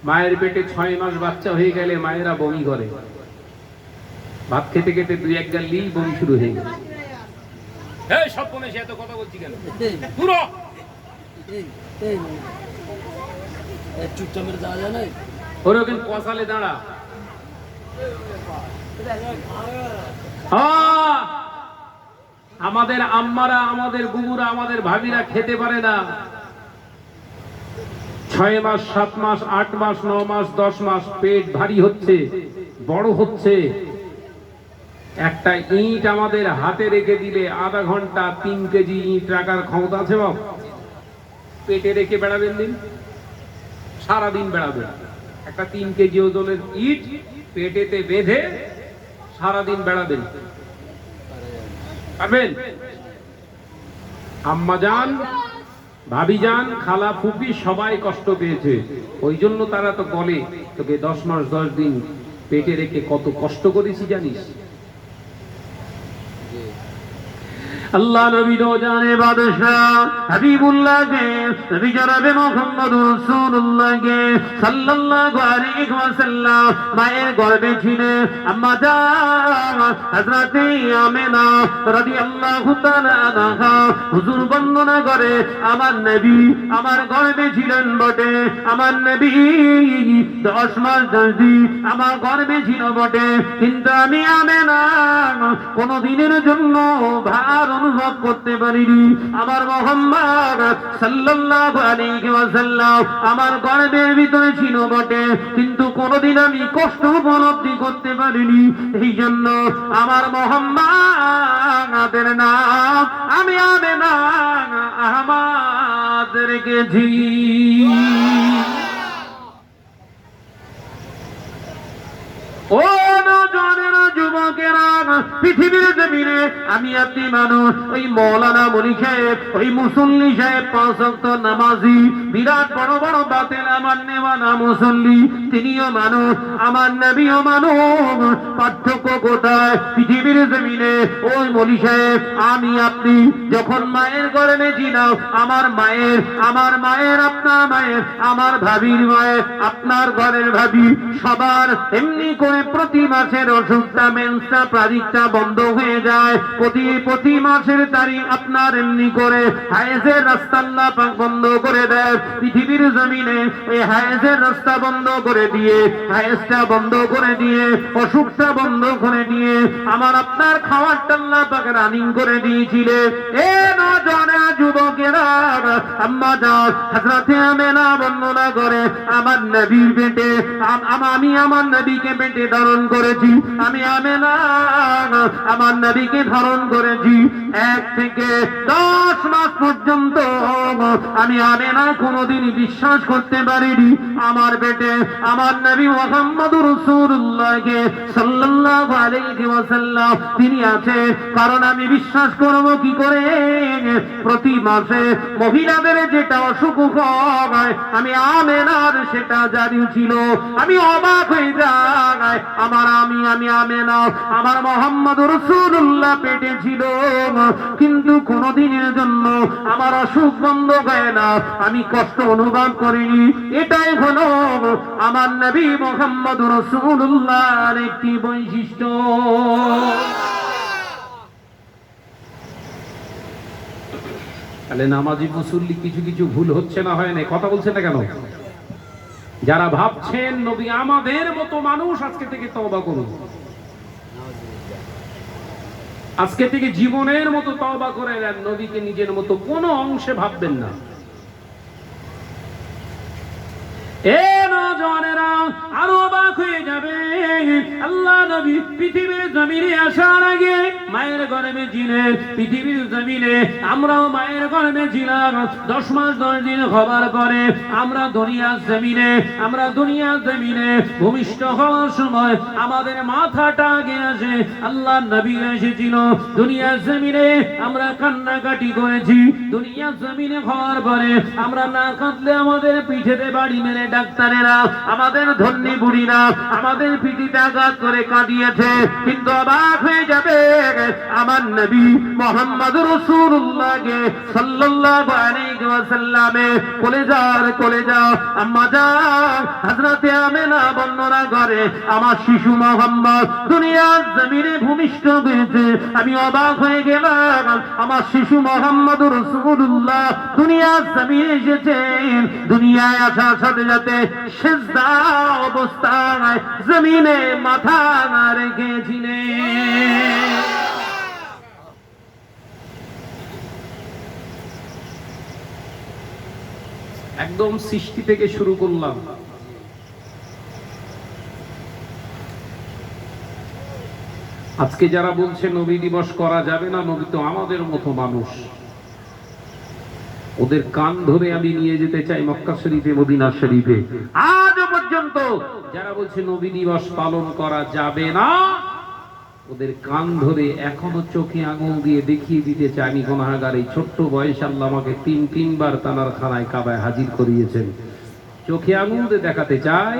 মায়ের পেটে 6 মাস বাচ্চা হয়ে গেলে মায়েরা বমি করে, ভাত খেতে খেতে 2-1 গাল লি বমি শুরু হয়ে গেল। এই সব কোনে সে এত কথা বলছি কেন? পুরো চুপচাপের যাওয়া যায় না, ওরকম কসালে দাঁড়া। আমাদের আম্মারা, আমাদের বুবুরা, আমাদের ভাবিরা খেতে পারে না। 6 মাস, 7 মাস, 8 মাস, 9 মাস, 10 মাস পেট ভারী হচ্ছে, বড় হচ্ছে। একটা ইট আমাদের হাতে রেখে দিলে আধা ঘন্টা 3 কেজি ইট রাখার ক্ষমতা আছে বাবা? পেটে রেখে বেড়াবেন দিন, সারাদিন বেড়াবেন। একটা 3 কেজি ওজনের ইট পেটেতে বেঁধে সারাদিন বেড়াবেন, পারবেন? আম্মা যান, ভাবি যান, খালা ফুপি সবাই কষ্ট পেয়েছে, ওই জন্য তারা তো বলে তোকে 10 মাস 10 দিন পেটে রেখে কত কষ্ট করেছি জানিস। আল্লাহ নবী জানে বাদশাহ হাবিবুল্লাহকে, নবী জনাবে মুহাম্মদুর রাসূলুল্লাহকে সাল্লাল্লাহু আলাইহি ওয়াসাল্লাম মায়ের গর্ভে ছিলেন আম্মা জান হযরতে আমেনা রাদিয়াল্লাহু তাআলা আনহা হুজুর বর্ণনা করে আমার নবী আমার গর্ভে ছিলেন বটে, আমার নবী 10 মাস 10 দিন আমার গর্ভে ছিল বটে, কিন্তু আমি আমেনা কোনদিনের জন্য ভার অনুভব করতে পারিনি। আমার মুহাম্মদ সাল্লাল্লাহু আলাইহি ওয়াসাল্লাম আমার গর্ভের ভিতরে ছিল বটে, কিন্তু কোনদিন আমি কষ্ট উপলব্ধি করতে পারিনি। এই জন্য আমার মুহাম্মাদের নাম আমি আমেনা আহমদ রেখেছি। ও নওজোয়ানেরা, যুবকেরা, পৃথিবীর জমিনে আমি আপনি মানুষ, ওই মৌলানা মনি সাহেব, ওই মুসল্লি সাহেব 5 ওয়াক্ত নামাজি, বিরাট বড় বড় বাতেল আমার নেওয়ানা মুসল্লি, তিনিও মানুষ, আমার নবীও মানুষ। পার্থক্য কোথায়? পৃথিবীর জমিনে ওই মনি সাহেব আমি আপনি যখন মায়ের গর্ভে ছিলাম, আমার মায়ের, আপনার মায়ের, আমার ভাবির মায়ের, আপনার ঘরের ভাবি, সবার এমনি করে প্রতি মাসের অসুখটা, মেন্সটা, প্রাদিকটা বন্ধ হয়ে যায়। প্রতি মাসের তারিখ আপনার এমনি করে হায়েজের রাস্তা আল্লাহ পাক বন্ধ করে দেয়। পৃথিবীর জমিনে এই হায়েজের রাস্তা বন্ধ করে দিয়ে, হায়েজটা বন্ধ করে দিয়ে, অসুখটা বন্ধ করে দিয়ে আমার আপনার খাওয়ারটা আল্লাহ পাক রানিং করে দিয়েছিলেন। এ নওজোয়ান যুবকেরা, আম্মা জান হযরতে আমেনা বর্ণনা করে আমার নবীর পেটে আমি আমার নবীকে পেটে ধারণ করেছি, আমি আমেনা আমার নবীকে ধারণ করেছি। 1 থেকে 10 মাস পর্যন্ত আমি আমেনা কোনোদিন বিশ্বাস করতে পারিনি আমার পেটে আমার নবী মুহাম্মদুর রাসূলুল্লাহকে সাল্লাল্লাহু আলাইহি ওয়াসাল্লাম তিনি আছে। কারণ আমি বিশ্বাস করব কি করে? প্রতি মাসে মহিলাদের যেটা অসুখ হয় আমি আমেনার সেটা জারি ছিল। আমি অবাক হয়ে যাই, আমি আমেনা আমার মুহাম্মদুর রাসূলুল্লাহ পেটে ছিল, কিন্তু কোনদিনের জন্য আমার অসুখ বন্ধ হয় না, আমি কষ্ট অনুভব করিনি। এটাই হলো আমার নবী মুহাম্মদুর রাসূলুল্লাহর একটি বৈশিষ্ট্য। তাহলে নামাজি মুসল্লি কিছু কিছু ভুল হচ্ছে না, হয় না? কথা বলছে না কেন? যারা ভাবছেন নবী আমাদের মতো মানুষ, আজকে থেকে তওবা করুন, আজকে থেকে জীবনের মতো তওবা করে নেন। নবীকে নিজের মতো কোনো অংশে ভাববেন না। এ নওজোয়ানেরা, আরো অবাক হয়ে যাবে, আল্লাহ নবী পৃথিবীর জমিনে আসার আগে মায়ের গর্ভে ছিলেন। পৃথিবীর জমিনে আমরাও মায়ের গর্ভে ছিলাম। 10 মাস 10 দিন হবার পরে আমরা দুনিয়ার জমিনে ভূমিষ্ঠ হওয়ার সময় আমাদের মাথাটা আগে আসে, আল্লাহ নবী এসেছিল দুনিয়ার জমিনে। আমরা কান্নাকাটি করেছি দুনিয়ার জমিনে হওয়ার পরে। আমরা না কাঁদলে আমাদের পিঠেতে বাড়ি মেরে ডাক্তারেরা, আমাদের ধন্যী বুড়িরা আমাদের পিঠিতে আঘাত করে কাঁদিয়েছে। কিন্তু অবাক হয়ে যাবে, আমার নবী মুহাম্মদুর রাসূলুল্লাহকে সাল্লাল্লাহু আলাইহি ওয়াসাল্লামে কলেজা আম্মা জান হযরতে আমেনা বর্ণনা করে আমার শিশু মুহাম্মদ দুনিয়ার জমিনে ভূমিষ্ঠ হয়েছে। আমি অবাক হয়ে গেলাম, আমার শিশু মুহাম্মদুর রাসূলুল্লাহ দুনিয়ার জমিনে এসেছেন। দুনিয়ায় আসার সাথে সাথে সিজদা অবস্থায় জমিনে মাথা রেখেছিলেন। একদম সৃষ্টি থেকে শুরু করলাম। আজকে যারা বলছে নবী দিবস করা যাবে না, নবী তো আমাদের মতো মানুষ, ওদের কান ধরে আমি নিয়ে যেতে চাই মক্কা শরীফে, মদিনা শরীফে। আজও পর্যন্ত যারা বলছে নবী দিবস পালন করা যাবে না, ওদের কান ধরে এখনো চোখে আঙুল দিয়ে দেখিয়ে দিতে চাই আমি গুনাহগার। এই ছোট্ট বয়সে আল্লাহ আমাকে তিনবার তানার খানায় কাবায় হাজির করিয়েছেন। চোখে আঙুল দিয়ে দেখাতে চাই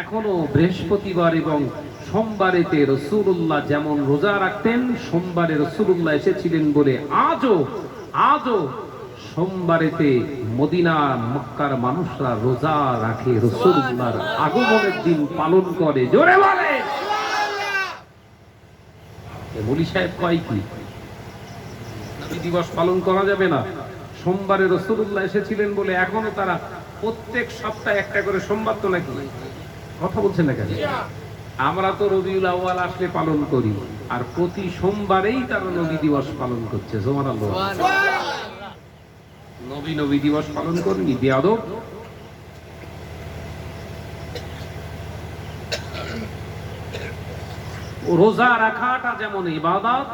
এখনো বৃহস্পতিবার এবং সোমবারেতে রাসূলুল্লাহ যেমন রোজা রাখতেন, সোমবারে রাসূলুল্লাহ এসেছিলেন বলে আজও সোমবারেতে মদিনা মক্কার মানুষরা রোজা রাখে, রাসূলুল্লাহর আগমনের দিন পালন করে। জোরে বলে মৌলী সাহেব কয় কি নবী দিবস পালন করা যাবে না? সোমবারে রাসূলুল্লাহ এসেছিলেন বলে এখনো তারা প্রত্যেক সপ্তাহে একটা করে সোমবার, তো নাকি কথা বলছেন না কেন? আমরা তো রবিউল আউয়াল আসলে পালন করি, আর প্রতি সোমবারেই তারা নবী দিবস পালন করছে। সুবহানাল্লাহ। নবী দিবস পালন করেনি বেয়াদব। রোজা রাখাটা যেমন ইবাদত,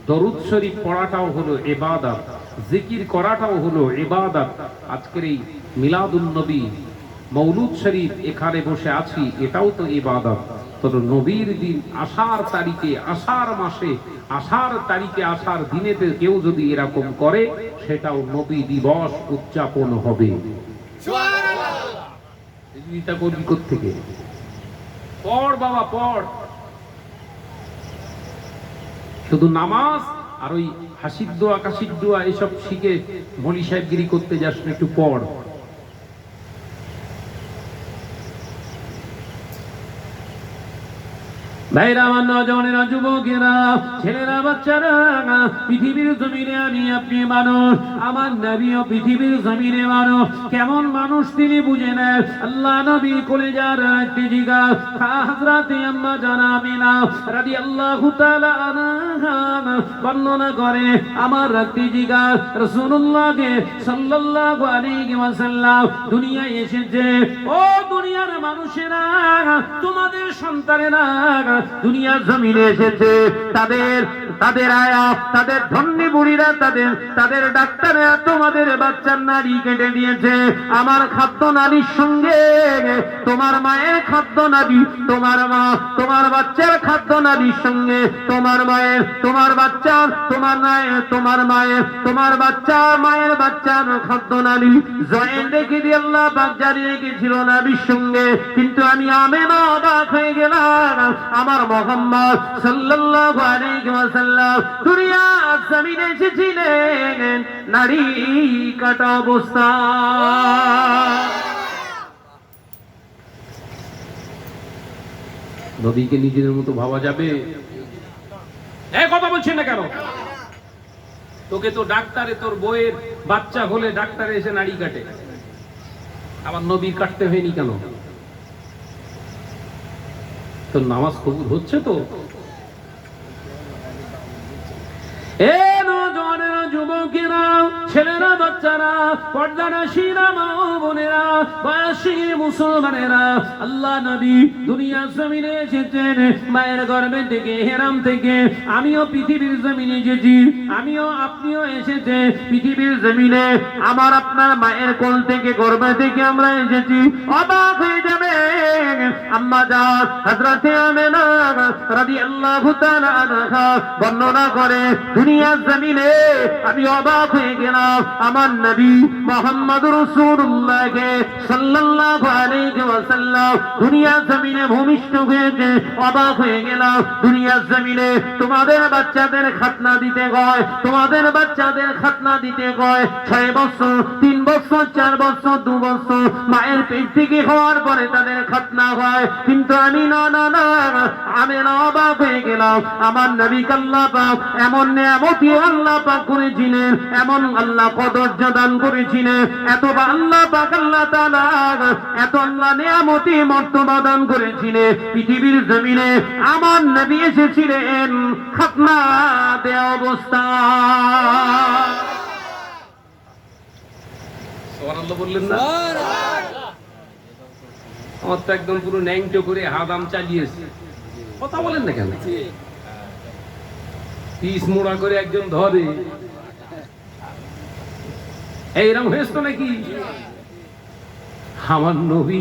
দরুদ শরীফ পড়াটাও হলো ইবাদত, জিকির করাটাও হলো ইবাদত। আজকের এই মিলাদুন নবী, মৌলুদ শরীফ এখানে বসে আছি, এটাও তো ইবাদত। তো নবীর দিন আষাঢ় তারিখে, আষাঢ় মাসে, আষাঢ় তারিখে, আষাঢ় দিনেতে কেউ যদি এরকম করে, সেটাও নবী দিবস উদযাপন হবে। এটা করবি কোত্থেকে? পড় বাবা পড়। শুধু নামাজ আর ওই হাসির দোয়া, কাশির দোয়া এসব শিখে মৌলী সাহেবগিরি করতে যাস না, একটু পড়। ভাইরা, আমার নজনেরা, যুবকেরা, ছেলেরা, বাচ্চারা, পৃথিবীর জমিনে আমি আপনি মানুষ, আমার নবীও পৃথিবীর জমিনে মানুষ। কেমন মানুষ তিনি বুঝে নেন। আল্লাহ নবী কলেজার একটি জিগার হযরতে আম্মা জানা আমিনা রাদিয়াল্লাহু তাআলা আনহা বর্ণনা করে, আমার একটি জিগার রাসূলুল্লাহকে সাল্লাল্লাহু আলাইহি ওয়াসাল্লাম দুনিয়ায় এসেছে। ও দুনিয়ার মানুষেরা, তোমাদের সন্তানেরা দুনিয়ার জমিনে এসেছে, তাদের আয়া, তাদের ধন্যী বুড়িরা, তাদের ডাক্তাররা তোমাদের বাচ্চার নারী কেটে দিয়েছে। আমার খাদ্য নারীর সঙ্গে তোমার মায়ের খাদ্য নারী, তোমার মা তোমার বাচ্চার খাদ্য নারীর সঙ্গে তোমার মায়ের, তোমার বাচ্চার, তোমার মায়ের, তোমার মায়ের, তোমার বাচ্চা মায়ের বাচ্চার খাদ্য নারী জয়েন্ট রেখে দিয়ে আল্লাহ পাক জারি রেখেছিল নারীর সঙ্গে। কিন্তু আমি আমেনা অবাক হয়ে গেলাম, আমার মুহাম্মদ সাল্লাল্লাহু আলাইহি ওয়াসাল্লাম দুনিয়ার জমিনে এসেছিলেন নারী কাটা অবস্থা। নবীকে নিজের মতো ভাবা যাবে? কথা বলছেন না কেন? তোকে তো ডাক্তারে, তোর বইয়ের বাচ্চা হলে ডাক্তারে এসে নাড়ি কাটে, আবার নবীর কাটতে হয়নি কেন? তোর নামাজ কবুল হচ্ছে তো? যুবকেরা, ছেলেরা, বাচ্চারা, পর্দানাশীরা, মা ও বোনেরা, বয়সী মুসলমানেরা, আল্লাহ নবী দুনিয়ার জমিনে এসেছেন মায়ের গর্ভে থেকে, হেরাম থেকে। আমিও পৃথিবীর জমিনে এসেছি, আমিও আপনিও এসেছে পৃথিবীর জমিনে। আমার আপনার মায়ের কোল থেকে, গর্ভ থেকে আমরা এসেছি। অবাক হয়ে যাবে আম্মা জান হযরতে আমিনা রাদিয়াল্লাহু তাআলা আনহা বর্ণনা করে, দুনিয়ার জমিনে আমি অবাক হয়ে গেলাম আমার নবী মুহাম্মদুর রাসূলুল্লাহকে সাল্লাল্লাহু আলাইহি ওয়াসাল্লাম দুনিয়ার জমিনে ভূমিষ্ঠ হয়েছে। অবাক হয়ে গেলাম, দুনিয়ার জমিনে তোমাদের বাচ্চাদের খাতনা দিতে হয়, তোমাদের বাচ্চাদের খাতনা দিতে হয় 6 বছর, 3 বছর, 4 বছর, 2 বছর মায়ের পেট থেকে হওয়ার পরে তাদের খাতনা হয়। কিন্তু আমি না, আমি অবাক হয়ে গেলাম, আমার নবীকে আল্লাহ পাক এমন নেয়ামতি আল্লাহ পাক করেছিলেন, এমন আল্লাহ কদর্য দান করেছিলেন, এত আল্লাহ পাক আল্লাহ তাআলা এত আল্লাহ নেয়ামতি মর্তবা দান করেছিলেন। পৃথিবীর জমিনে আমার নবী এসেছিলেন খাতনা দেয়া অবস্থা। সুবহানাল্লাহ বললেন না? আমার তো একদম পুরো ন্যাংটো করে হাদাম চালিয়েছে, কথা বলেন না কেন? পিস মোড়া করে একজন ধরে, এইরকম হয়েছ নাকি? আমার নবী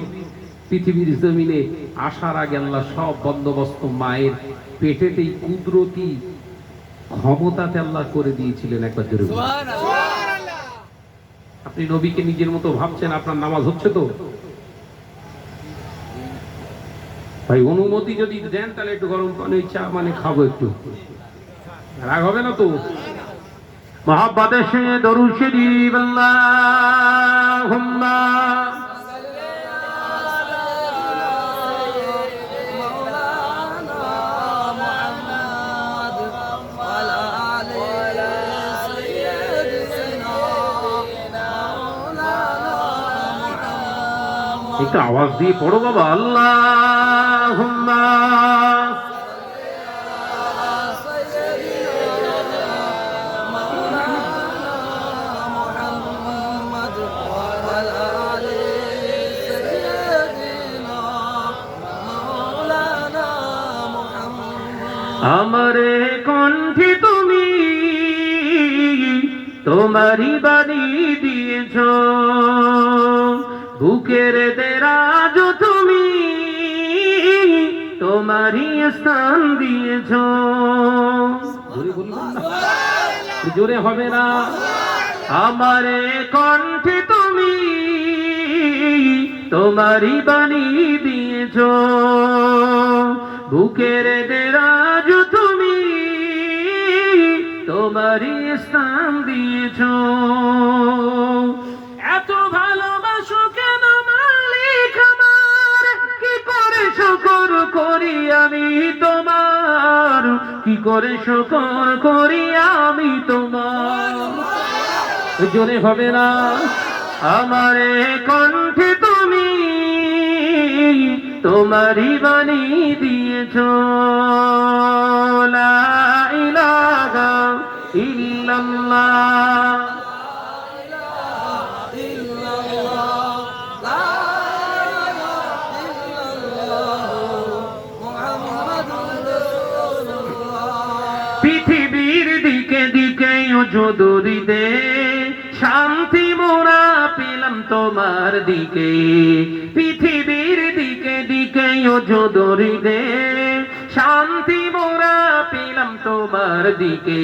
পৃথিবীর জমিনে আসার আগে আল্লাহ সব বন্দোবস্ত মায়ের পেটেতেই কুদরতি ক্ষমতাতে আল্লাহ করে দিয়েছিলেন। একবার জোরে বলুন। আপনি নবীকে নিজের মতো ভাবছেন, আপনার নামাজ হচ্ছে তো? ভাই অনুমতি যদি দেন তাহলে একটু গরম পানি চা মানে খাবো, একটু রাগ হবে না তো? মোহাব্বতের সঙ্গে দরুদ শরীফ আল্লাহুম্মা একটু আওয়াজ দিয়ে পড়ো বাবা। আল্লাহুম্মা আমারে কণ্ঠে তুমি তোমারই বাণী দিয়েছ, বুকের দেরাজ তুমি তোমারই স্থান দিয়েছ। জোরে বলবেন না? জোরে হবে না? আমারে কণ্ঠে তুমি তোমারই বাণী দিয়েছ, বুকের দেরাজ তুমি তোমারই স্থান দিয়েছ। এত ভালোবাসো কেন মালিক আমার, কি করে শুকর করি আমি তোমার, কি করে শুকর করি আমি তোমার। জোরে হবে না? আমারে কণ্ঠে তুমি তোমারই বাণী দিয়েছ, লা ইলাহা ইল্লাল্লাহ। পৃথিবীর দিকে দিকে উজুদুরি দে, শান্তি মোরা পেলাম তোমার দিকে। পৃথিবীর দিকে দিকে উজুদুরি দে, শান্তি মোরা পেলাম তোমার দিকে।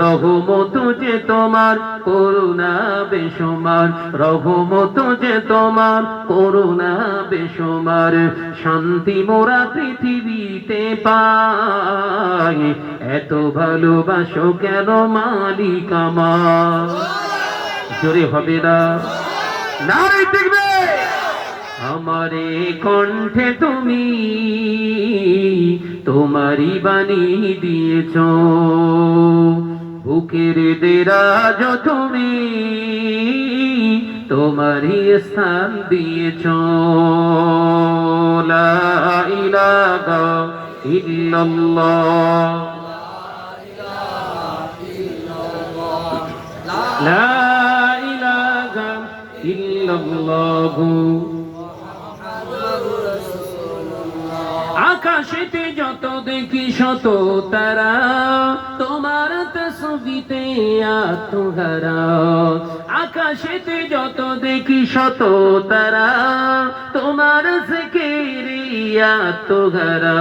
রহমত যে তোমার, করুণা বেসুমার, রহমত যে তোমার, করুণা বেসুমার। শান্তি মোরা পৃথিবীতে পাই, এত ভালোবাসো কেন মালিক আমার। জোরে হবে না? নারে দেখবে। আমারে কণ্ঠে তুমি তোমারই বাণী দিয়েছ, বুকের দেরাজ তুমি তোমারই স্থান দিয়েছ। লা ইলাহা ইল্লাল্লাহ, লা ইলাহা ইল্লাল্লাহ। আকাশেতে যত দেখি শত তারা, তোমার তসবিতে আত্মহারা। আকাশেতে যত দেখি শত তারা, তোমার জিকিরে আত্মহারা।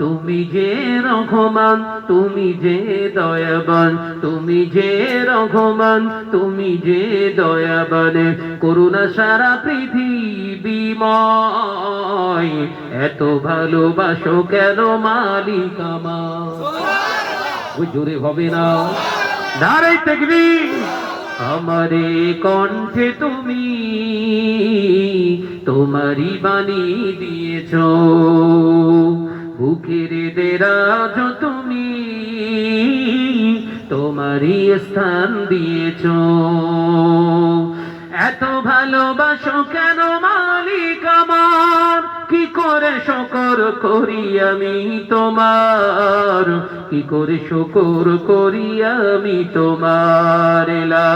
তুমি যে রহমান, তুমি যে দয়াবান, তুমি যে রহমান, তুমি যে দয়াবান। করুণা সারা পৃথিবীময়, এত ভালোবাসো কেন মালিক আমার। জোরে হবে না? নারে তাকবীর। আমারে কণ্ঠে তুমি তোমারই বাণী দিয়েছ, বুকের দেরাজ তুমি তোমারই স্থান দিয়েছ। এত ভালোবাসো কেন মালিক আমার, কি করে শুকর করি আমি তোমার, কি করে শুকর করি আমি তোমার। লা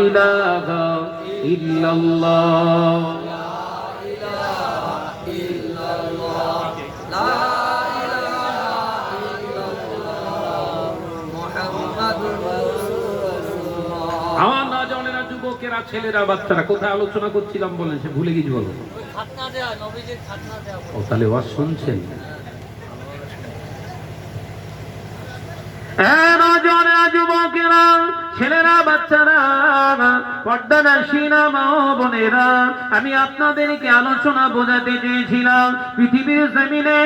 ইলাহা ইল্লাল্লাহ। আমার না জানেনা যুবকেরা, ছেলেরা, বাচ্চারা কোথায় আলোচনা করছিলাম বলেন, সে ভুলে গেছি বলো। ও তাহলে ওয়াজ শুনছেন। নজনেরা, যুবকেরা, ছেলেরা, বাচ্চারা, পর্দানাসীনা মা ও বোনেরা, আমি আপনাদেরকে আলোচনা বোঝাতে চেয়েছিলাম পৃথিবীর জমিনে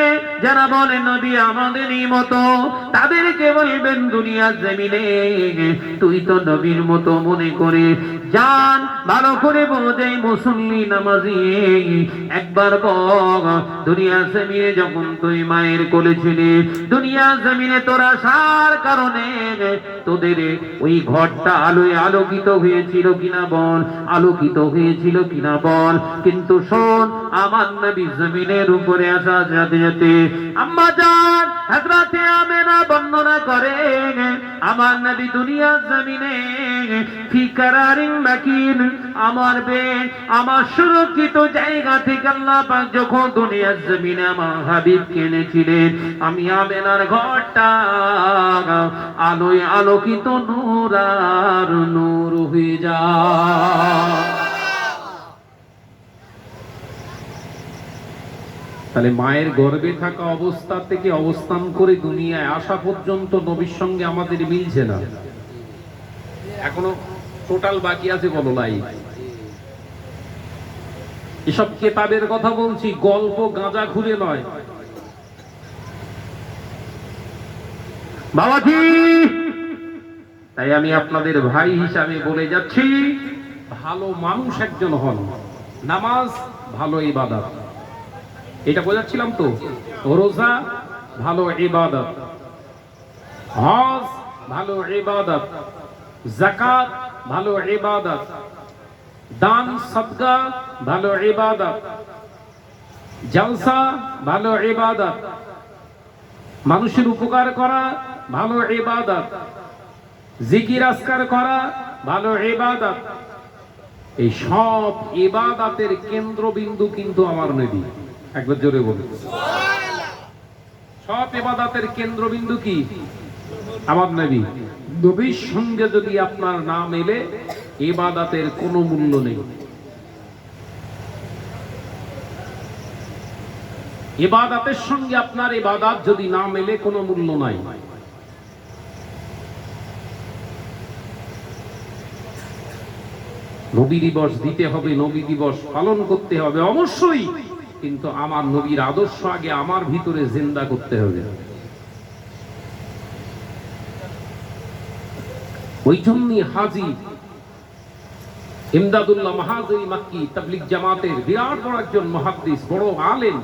যারা বলে নবী আমাদেরই মতো, তাদেরকে বলবেন দুনিয়ার জমিনে তুই তো নবীর মতো মনে করে জান, ভালো করে বোঝে মুসল্লি নামাজি, একবার বল দুনিয়ার জমিনে যখন তুই মায়ের কোলে ছিলি, দুনিয়ার জমিনে তোরা সার কারণে তোদের ওই ঘরটা আলোয় আলোকিত হয়েছিল কিনা বল, আলোকিত হয়েছিল কিনা বল। কিন্তু শোন, আমার নবী জমিনের উপরে আসার সাথে সাথে আম্মা জান হযরতে আমেনা বর্ণনা করে আমার নবী দুনিয়ার জমিনে ফি কারারিন মাকিন, আমার বেদ, আমার সুরক্ষিত জায়গা থেকে আল্লাহ পাক যখন দুনিয়ার জমিনে আমার হাবিবকে এনেছিলেন, আমি আমেনার ঘরটা আলোয় আলোকিত নূর আর নূর হয়ে যায়। তাহলে মায়ের গর্ভে থাকা অবস্থা থেকে অবস্থান করে দুনিয়ায় আসা পর্যন্ত নবীর সঙ্গে আমাদের মিলছে না, এখনো টোটাল বাকি আছে বলো লাইফ। এসব কেতাবের কথা বলছি, গল্প গাঁজা খুলে নয়। বাবাজি, তাই আমি আপনাদের ভাই হিসাবে বলে যাচ্ছি, ভালো মানুষ একজন হন, নামাজ ভালো ইবাদত, এটা বোঝাচ্ছিলাম তো। রোজা ভালো ইবাদত, হজ ভালো ইবাদত, যাকাত ভালো ইবাদত, দান সদকা ভালো ইবাদত, জলসা ভালো ইবাদত, মানুষের উপকার করা ভালো ইবাদত, জিকির আজকার করা ভালো ইবাদত। এই সব ইবাদতের কেন্দ্রবিন্দু কিন্তু আমার নবী। একবার জোরে বলুন সুবহানাল্লাহ। সব ইবাদতের কেন্দ্রবিন্দু কি? আমার নবী। নবীর সঙ্গে যদি আপনার নাম এলে ইবাদতের কোনো মূল্য নেই। ইবাদতের সঙ্গে আপনার ইবাদত যদি না মেলে কোনো মূল্য নাই। নবী দিবস দিতে হবে, নবী দিবস পালন করতে হবে অবশ্যই, কিন্তু আমার নবীর আদর্শ আগে আমার ভিতরে জিন্দা করতে হবে। ওই জন্যই হাজী ইমদাদুল্লাহ মাহাজেরি মাক্কি তাবলীগ জামাতের বিরাট বড় একজন মুহাদ্দিস, বড় আলেম,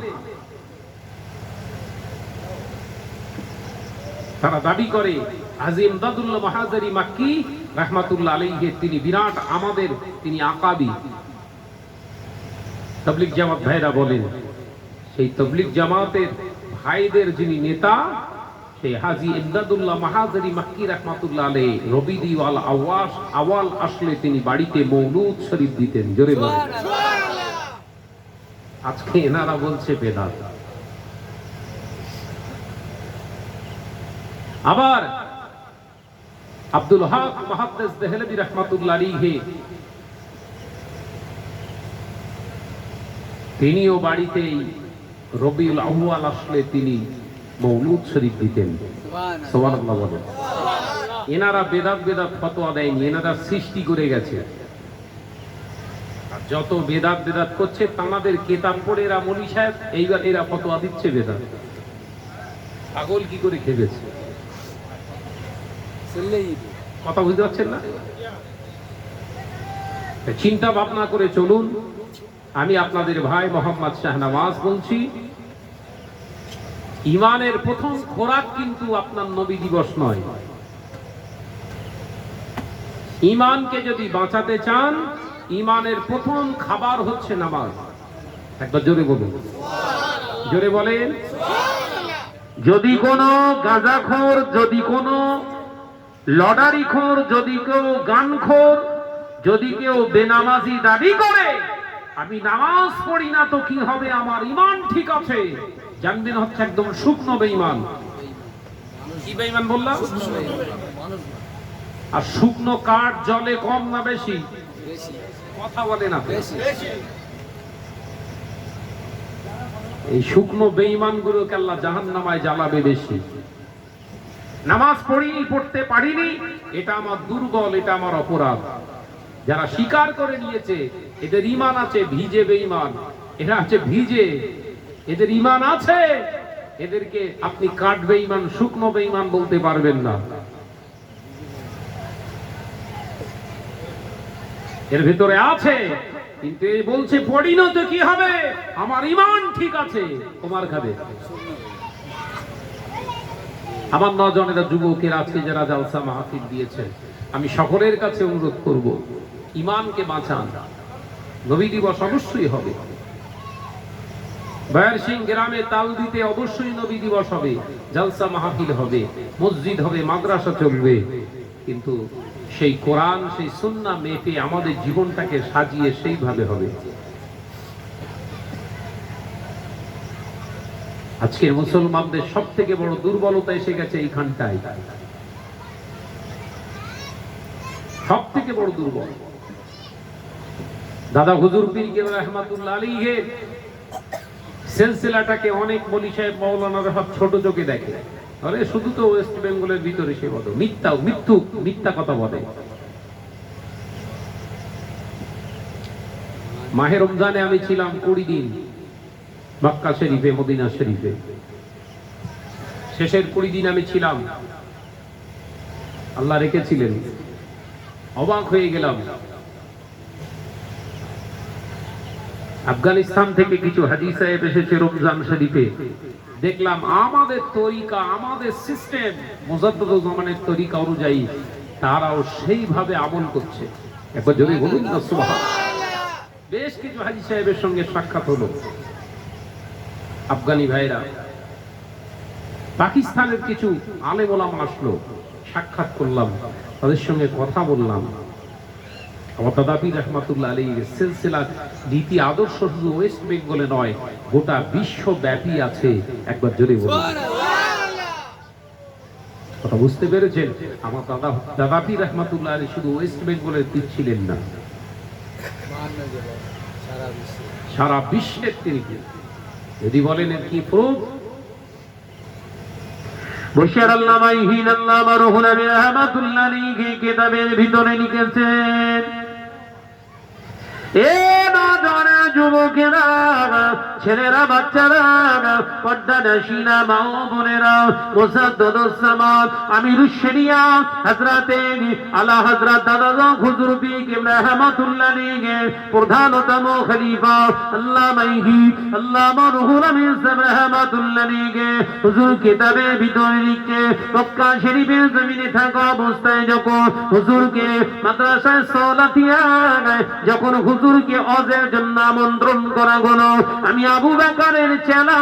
তারা দাবি করে হাজী ইমদাদুল্লাহ মাহাজেরি মাক্কি রাহমাতুল্লাহ আলাইহি তিনি বিরাট আমাদের, তিনি আকাবি। তাবলীগ জামাত ভাইরা বলেন, সেই তাবলীগ জামাতের ভাইদের যিনি নেতা, সেই হাজী ইমদাদুল্লাহ মাহাজেরি মাক্কি রাহমাতুল্লাহ আলাইহি রবিউল আউয়াল আসলে তিনি বাড়িতে মৌলুদ শরীফ দিতেন। জোরে বলেন সুবহানাল্লাহ। আজকে এনারা বলছে বেদাত। আবার আব্দুল হক মুহাদ্দিস দেহলভী রাহমাতুল্লাহ আলাইহি তিনিও বাড়িতেই রবিউল আউয়াল আসলে তিনি মৌলুদ শরীফ দিতেন। সুবহানাল্লাহ বলেন। এনারা বেদাত বেদাত ফতোয়া দেয়নি, এনারা সৃষ্টি করে গেছে। যত বেদাত বেদাত করছে তাদের কেতাব পড়ে এরা মৌলভী সাহেব এইবার এরা ফতোয়া দিচ্ছে বেদাত। পাগল কি করে খেয়েছে, কথা বুঝতে পারছেন না? চিন্তা ভাবনা করে চলুন। আমি আপনাদের ভাই মোহাম্মদ শাহনওয়াজ বলছি, ইমানের প্রথম খোরাক কিন্তু আপনার নবী দিবস নয়। ইমানকে যদি বাঁচাতে চান, ইমানের প্রথম খাবার হচ্ছে নামাজ। একবার জোরে বলুন, জোরে বলেন। যদি কোনো গাঁজাখোর, যদি কোনো লটারিখোর, যদি কেউ গানখোর, যদি কেউ বেনামাজি দাবি করে আমি নামাজ পড়ি না তো কি হবে, আমার ঈমান ঠিক আছে, জানবেন হচ্ছে একদম শুকনো বেঈমান। কি বেঈমান বললাম? আর শুকনো কাঠ জলে কম না বেশি? কথা বলে না। এই শুকনো বেঈমান গুলোকে আল্লাহ জাহান্নামায় জ্বালাবে বেশি। নামাজ পড়তে পারিনি, এটা আমার দুর্বল, এটা আমার অপরাধ। যারা স্বীকার করে নিয়েছে এদের ঈমান আছে, ভিজে বেঈমান, এরা আছে ভিজে, এদের ঈমান আছে, এদেরকে আপনি কাঠ বেঈমান, শুকনো বেঈমান বলতে পারবেন না। এর ভিতরে আছে, কিন্তু এই বলছে পড়ি না তো কি হবে, আমার ঈমান ঠিক আছে, তোমার খাবে। আমার নজনেরা যুবকেরা আজকে যারা জালসা মাহফিল দিয়েছে, আমি সকলের কাছে অনুরোধ করব, ঈমানকে বাঁচান। নবী দিবস অবশ্যই হবে, বায়ার সিং গ্রামে তাল দিতে অবশ্যই নবী দিবস হবে, জালসা মাহফিল হবে, মসজিদ হবে, মাদ্রাসা চলবে, কিন্তু সেই কোরআন সেই সুন্নাহ মেপে আমাদের জীবনটাকে সাজিয়ে সেইভাবে হবে। আজকের মুসলমানদের সব থেকে বড় দুর্বলতা এসে গেছে এইখানটায়, সব থেকে বড় দুর্বল। দাদা হুজুর পীর কেবলা রহমাতুল্লাহ আলাইহি সিলসিলাটাকে অনেক মৌলী সাহেব মাওলানারা সব ছোট চোখে দেখে, আরে শুধু তো ওয়েস্ট বেঙ্গলের ভিতরে সে বলে মিথ্যা কথা বলে। মাহে রমজানে আমি ছিলাম 20 দিন মক্কা শরীফে, মদিনা শরীফে। শেষের 20 দিন আমি ছিলাম, আল্লাহ রেখেছিলেন, অবাক হয়ে গেলাম। আফগানিস্তান থেকে কিছু হাজী সাহেব এসেছে রমজান শরীফে, দেখলাম আমাদের তরিকা, আমাদের সিস্টেম, মুজাদ্দিদুল জামানের তরিকা অনুযায়ী তারাও সেইভাবে আমল করছে। একবার যদি বলুন না সুবহানাল্লাহ। বেশ কিছু হাজী সাহেবের সঙ্গে সাক্ষাৎ হলো, আফগানি ভাইরা। পাকিস্তানের কিছু আলেম ওলামা আসলো, সাক্ষাৎ করলাম, তাদের সঙ্গে কথা বললাম। আমার দাদা পীর রহমাতুল্লাহ আলাইহির সিলসিলা নীতি আদর্শ শুধু ওয়েস্ট বেঙ্গলে নয়, গোটা বিশ্বব্যাপী আছে। একবার জোরে বলুন কথা বুঝতে পেরেছেন? আমার দাদা পীর রহমাতুল্লাহ আলাইহি শুধু ওয়েস্ট বেঙ্গলের পীর ছিলেন না, সারা বিশ্বের তিনি। যদি বলেন এর কি প্রুফ, বশির আল্লামা ইহিন আল্লামা রুহুল আমিন রহমাতুল্লাহ আলাইহি কিতাবের ভিতরে লিখেছেন, এ নজনা যুবকেরা, ছেলেরা, বাচ্চারা, পর্দানশীলা মা ও বোনেরা, মুসাদ্দাদুস সামাদ আমিরুশ শরিয়া হযরতে আলা হযরত দাদা হুজুর পীর কেবলা রহমাতুল্লাহ আলাইহি প্রধানতম খলিফা আল্লামা ইহিন আল্লামা রুহুল আমিন রহমাতুল্লাহ আলাইহি হুজুর কিতাবের ভিতরে লিখে, মক্কা শরীফের জমিনে থাকা অবস্থায় যখন হুজুরকে মাদ্রাসায় সালাতিয়া যখন হুজুরকে হজের জন্য আমন্ত্রণ করা হলো, আমি আবু বকরের চেলা,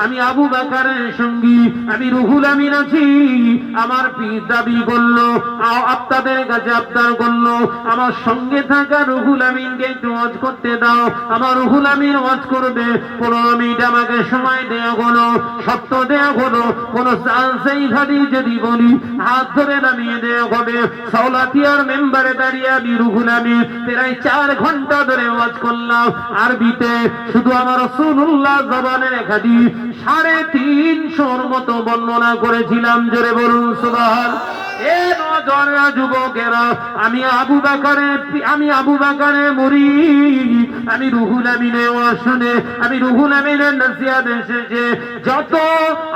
আমি আবু বকরের সঙ্গী, আমি রুহুল আমিন আছি। আমার পীর দাবি করলো, আপনাদের কাছে আবদার করলো, আমার সঙ্গে থাকা রুহুল আমিনকে একটু হজ করতে দাও। আমার রুহুল আমিন হজ করবে, 15 মিনিট আমাকে সময় দেয়া হলো, সত্য দেয়া হলো, কোন চান্সেই ভাবি যদি বলি হাত ধরে নামিয়ে দেয়া হবে। সাউলাতিয়ার মেম্বারে দাঁড়িয়ে আমি রুহুল আমিন প্রায় 4 ঘন্টা ধরে ওয়াজ করলাম আরবিতে। শুধু আমার রাসূলুল্লাহ জবানের হাদিস 350 মতো বর্ণনা করেছিলাম। জোরে বলুন সুবহানাল্লাহ। এ নজরা যুবকেরা, আমি আবু বকরের মুরিদ, আমি রুহুল আমিনের ওয়াজ শুনে, আমি রুহুল আমিনের নসিহত এসেছে। যত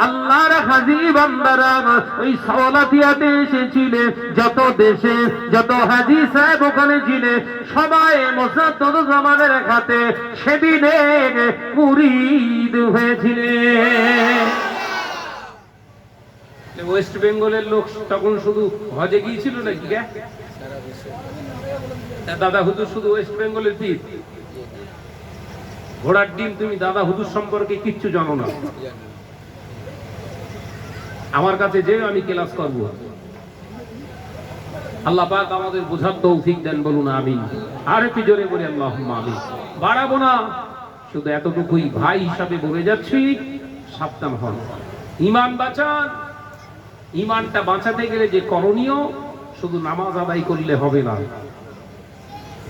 আল্লাহর হাজী বান্দারা ওই সাওলাতিয়াতে এসেছিলেন, যত দেশে যত হাজী সাহেব ওখানে ছিলেন, সবাই মুসাদ্দাদুল জামানের হাতে সেদিনে মুরিদ হয়েছিলেন। ওয়েস্ট বেঙ্গলের লোক তখন শুধু হজে গিয়েছিল নাকি? দাদা হুজুর শুধু ওয়েস্ট বেঙ্গলের পীর? ঘোড়ার ডিম, তুমি দাদা হুজুর সম্পর্কে কিচ্ছু জানো না। আমার কাছে যে আমি ক্লাস করব, আল্লাহ পাক আমাদের বোঝার তৌফিক দেন, বলুন আমিন। আর একটু জোরে বলি আল্লাহুম্মা আমিন। বাড়াবো না, শুধু এতটুকুই ভাই হিসাবে বলে যাচ্ছি, সাবধান হন, ঈমান বাঁচান। ঈমানটা বাঁচাতে গেলে যে করণীয়, শুধু নামাজ আদায় করলে হবে না।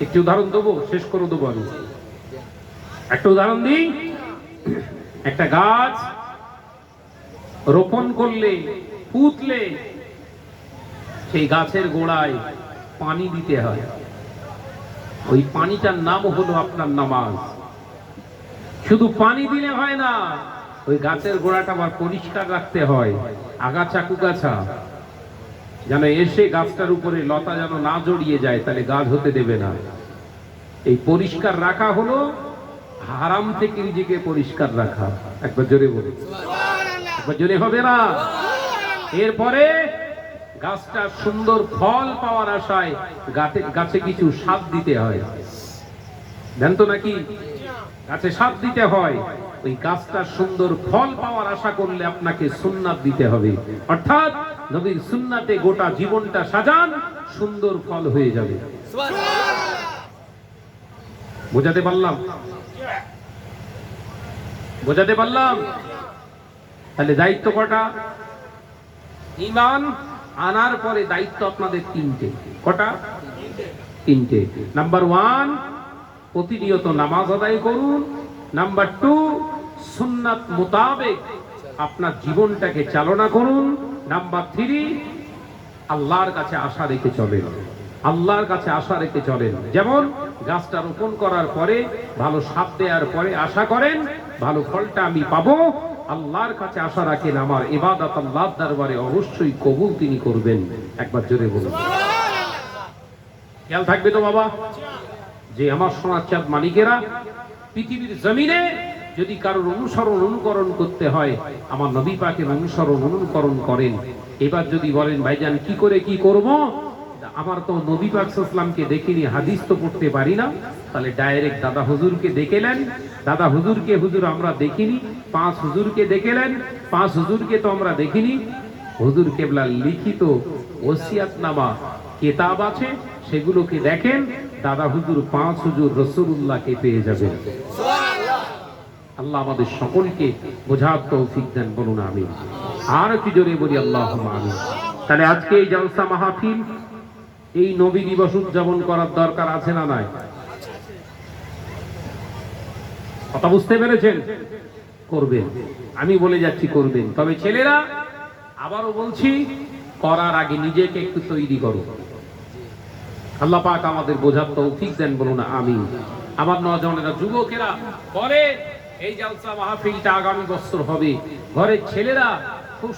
একটি উদাহরণ দেবো, শেষ করে দেবো আমি। একটা উদাহরণ দিই। একটা গাছ রোপণ করলে, পুঁতলে, সেই গাছের গোড়ায় পানি দিতে হয়। ওই পানিটার নাম হলো আপনার নামাজ। শুধু পানি দিলে হয় না, ওই গাছের গোড়াটা আবার পরিষ্কার রাখতে হয়। আগাছা কুগাছা যেন এসে গাছটার উপরে লতা যেন না জড়িয়ে যায়, তাহলে গাছ হতে দেবে না। এই পরিষ্কার রাখা হলো হারাম থেকে নিজেকে পরিষ্কার রাখা। একবার জোরে বলুন, একবার জোরে হবে না। এরপরে গাছটা সুন্দর ফল পাওয়ার আশায় গাছে কিছু সার দিতে হয়, জান তো নাকি? গাছে সার দিতে হয়। ওই গাছটা সুন্দর ফল পাওয়ার আশা করলে আপনাকে সুন্নাত দিতে হবে, অর্থাৎ নবীর সুন্নাতে গোটা জীবনটা সাজান, সুন্দর ফল হয়ে যাবে। বোঝাতে পারলাম? বোঝাতে পারলাম? তাহলে দায়িত্ব কটা? ঈমান আনার পরে দায়িত্ব আপনাদের তিনটে। কটা? তিনটে। নাম্বার 1, প্রতিনিয়ত নামাজ আদায় করুন। নাম্বার 2, সুন্নাত মোতাবেক আপনার জীবনটাকে চালনা করুন। নাম্বার 3, আল্লাহর কাছে আশা রেখে চলেন। আল্লাহর কাছে আশা রেখে চলেন। যেমন গাছটা রোপণ করার পরে, ভালো সাপ দেওয়ার পরে আশা করেন ভালো ফলটা আমি পাবো। আল্লাহর কাছে আশা রাখেন আমার ইবাদত আল্লাহর দরবারে অবশ্যই কবুল তিনি করবেন। একবার জোরে বলুন। খেয়াল থাকবে তো বাবা, যে আমার সোনার চাঁদ মানিকেরা, পৃথিবীর জমিনে যদি কারোর অনুসরণ অনুকরণ করতে হয়, আমার নবী পাকের অনুসরণ অনুকরণ করেন। এবার যদি বলেন ভাইজান কি করে কি করব, আমার তো নবী পাক সাল্লাল্লাহু আলাইহি ওয়াসাল্লামকে দেখিনি, হাদিস তো পড়তে পারি না, তাহলে ডাইরেক্ট দাদা হুজুরকে দেখেলেন। দাদা হুজুরকে হুজুর আমরা দেখিনি, 5 হুজুরকে দেখেলেন, 5 হুজুরকে তো আমরা দেখিনি। হুজুর কেবলার লিখিত ওসিয়াতনামা কিতাব আছে, সেগুলোকে দেখেন। দাদা হুজুর 5 হুজুর রাসূলুল্লাহকে পেয়ে যাবেন। আল্লাহ আমাদের সকলকে বোঝার তৌফিক দেন, বলুন আমিন। আর কি জোরে বলি আল্লাহুম্মা আমিন। তাহলে আজকে এই জলসা মাহফিল, এই নবী দিবস উদযাপন করার দরকার আছে না নাই? কথা বুঝতে পেরেছেন? করবেন, আমি বলে যাচ্ছি করবেন। তবে ছেলেরা, আবারও বলছি, করার আগে নিজেকে একটু তৈরি করো। আল্লাহ পাক আমাদের বোঝার তৌফিক দেন, বলুন আমিন। আমার নওজওয়ানেরা, যুবকেরা বলে এই জলসা মাহফিলটা আগামী বছর হবে। ঘরের ছেলেরা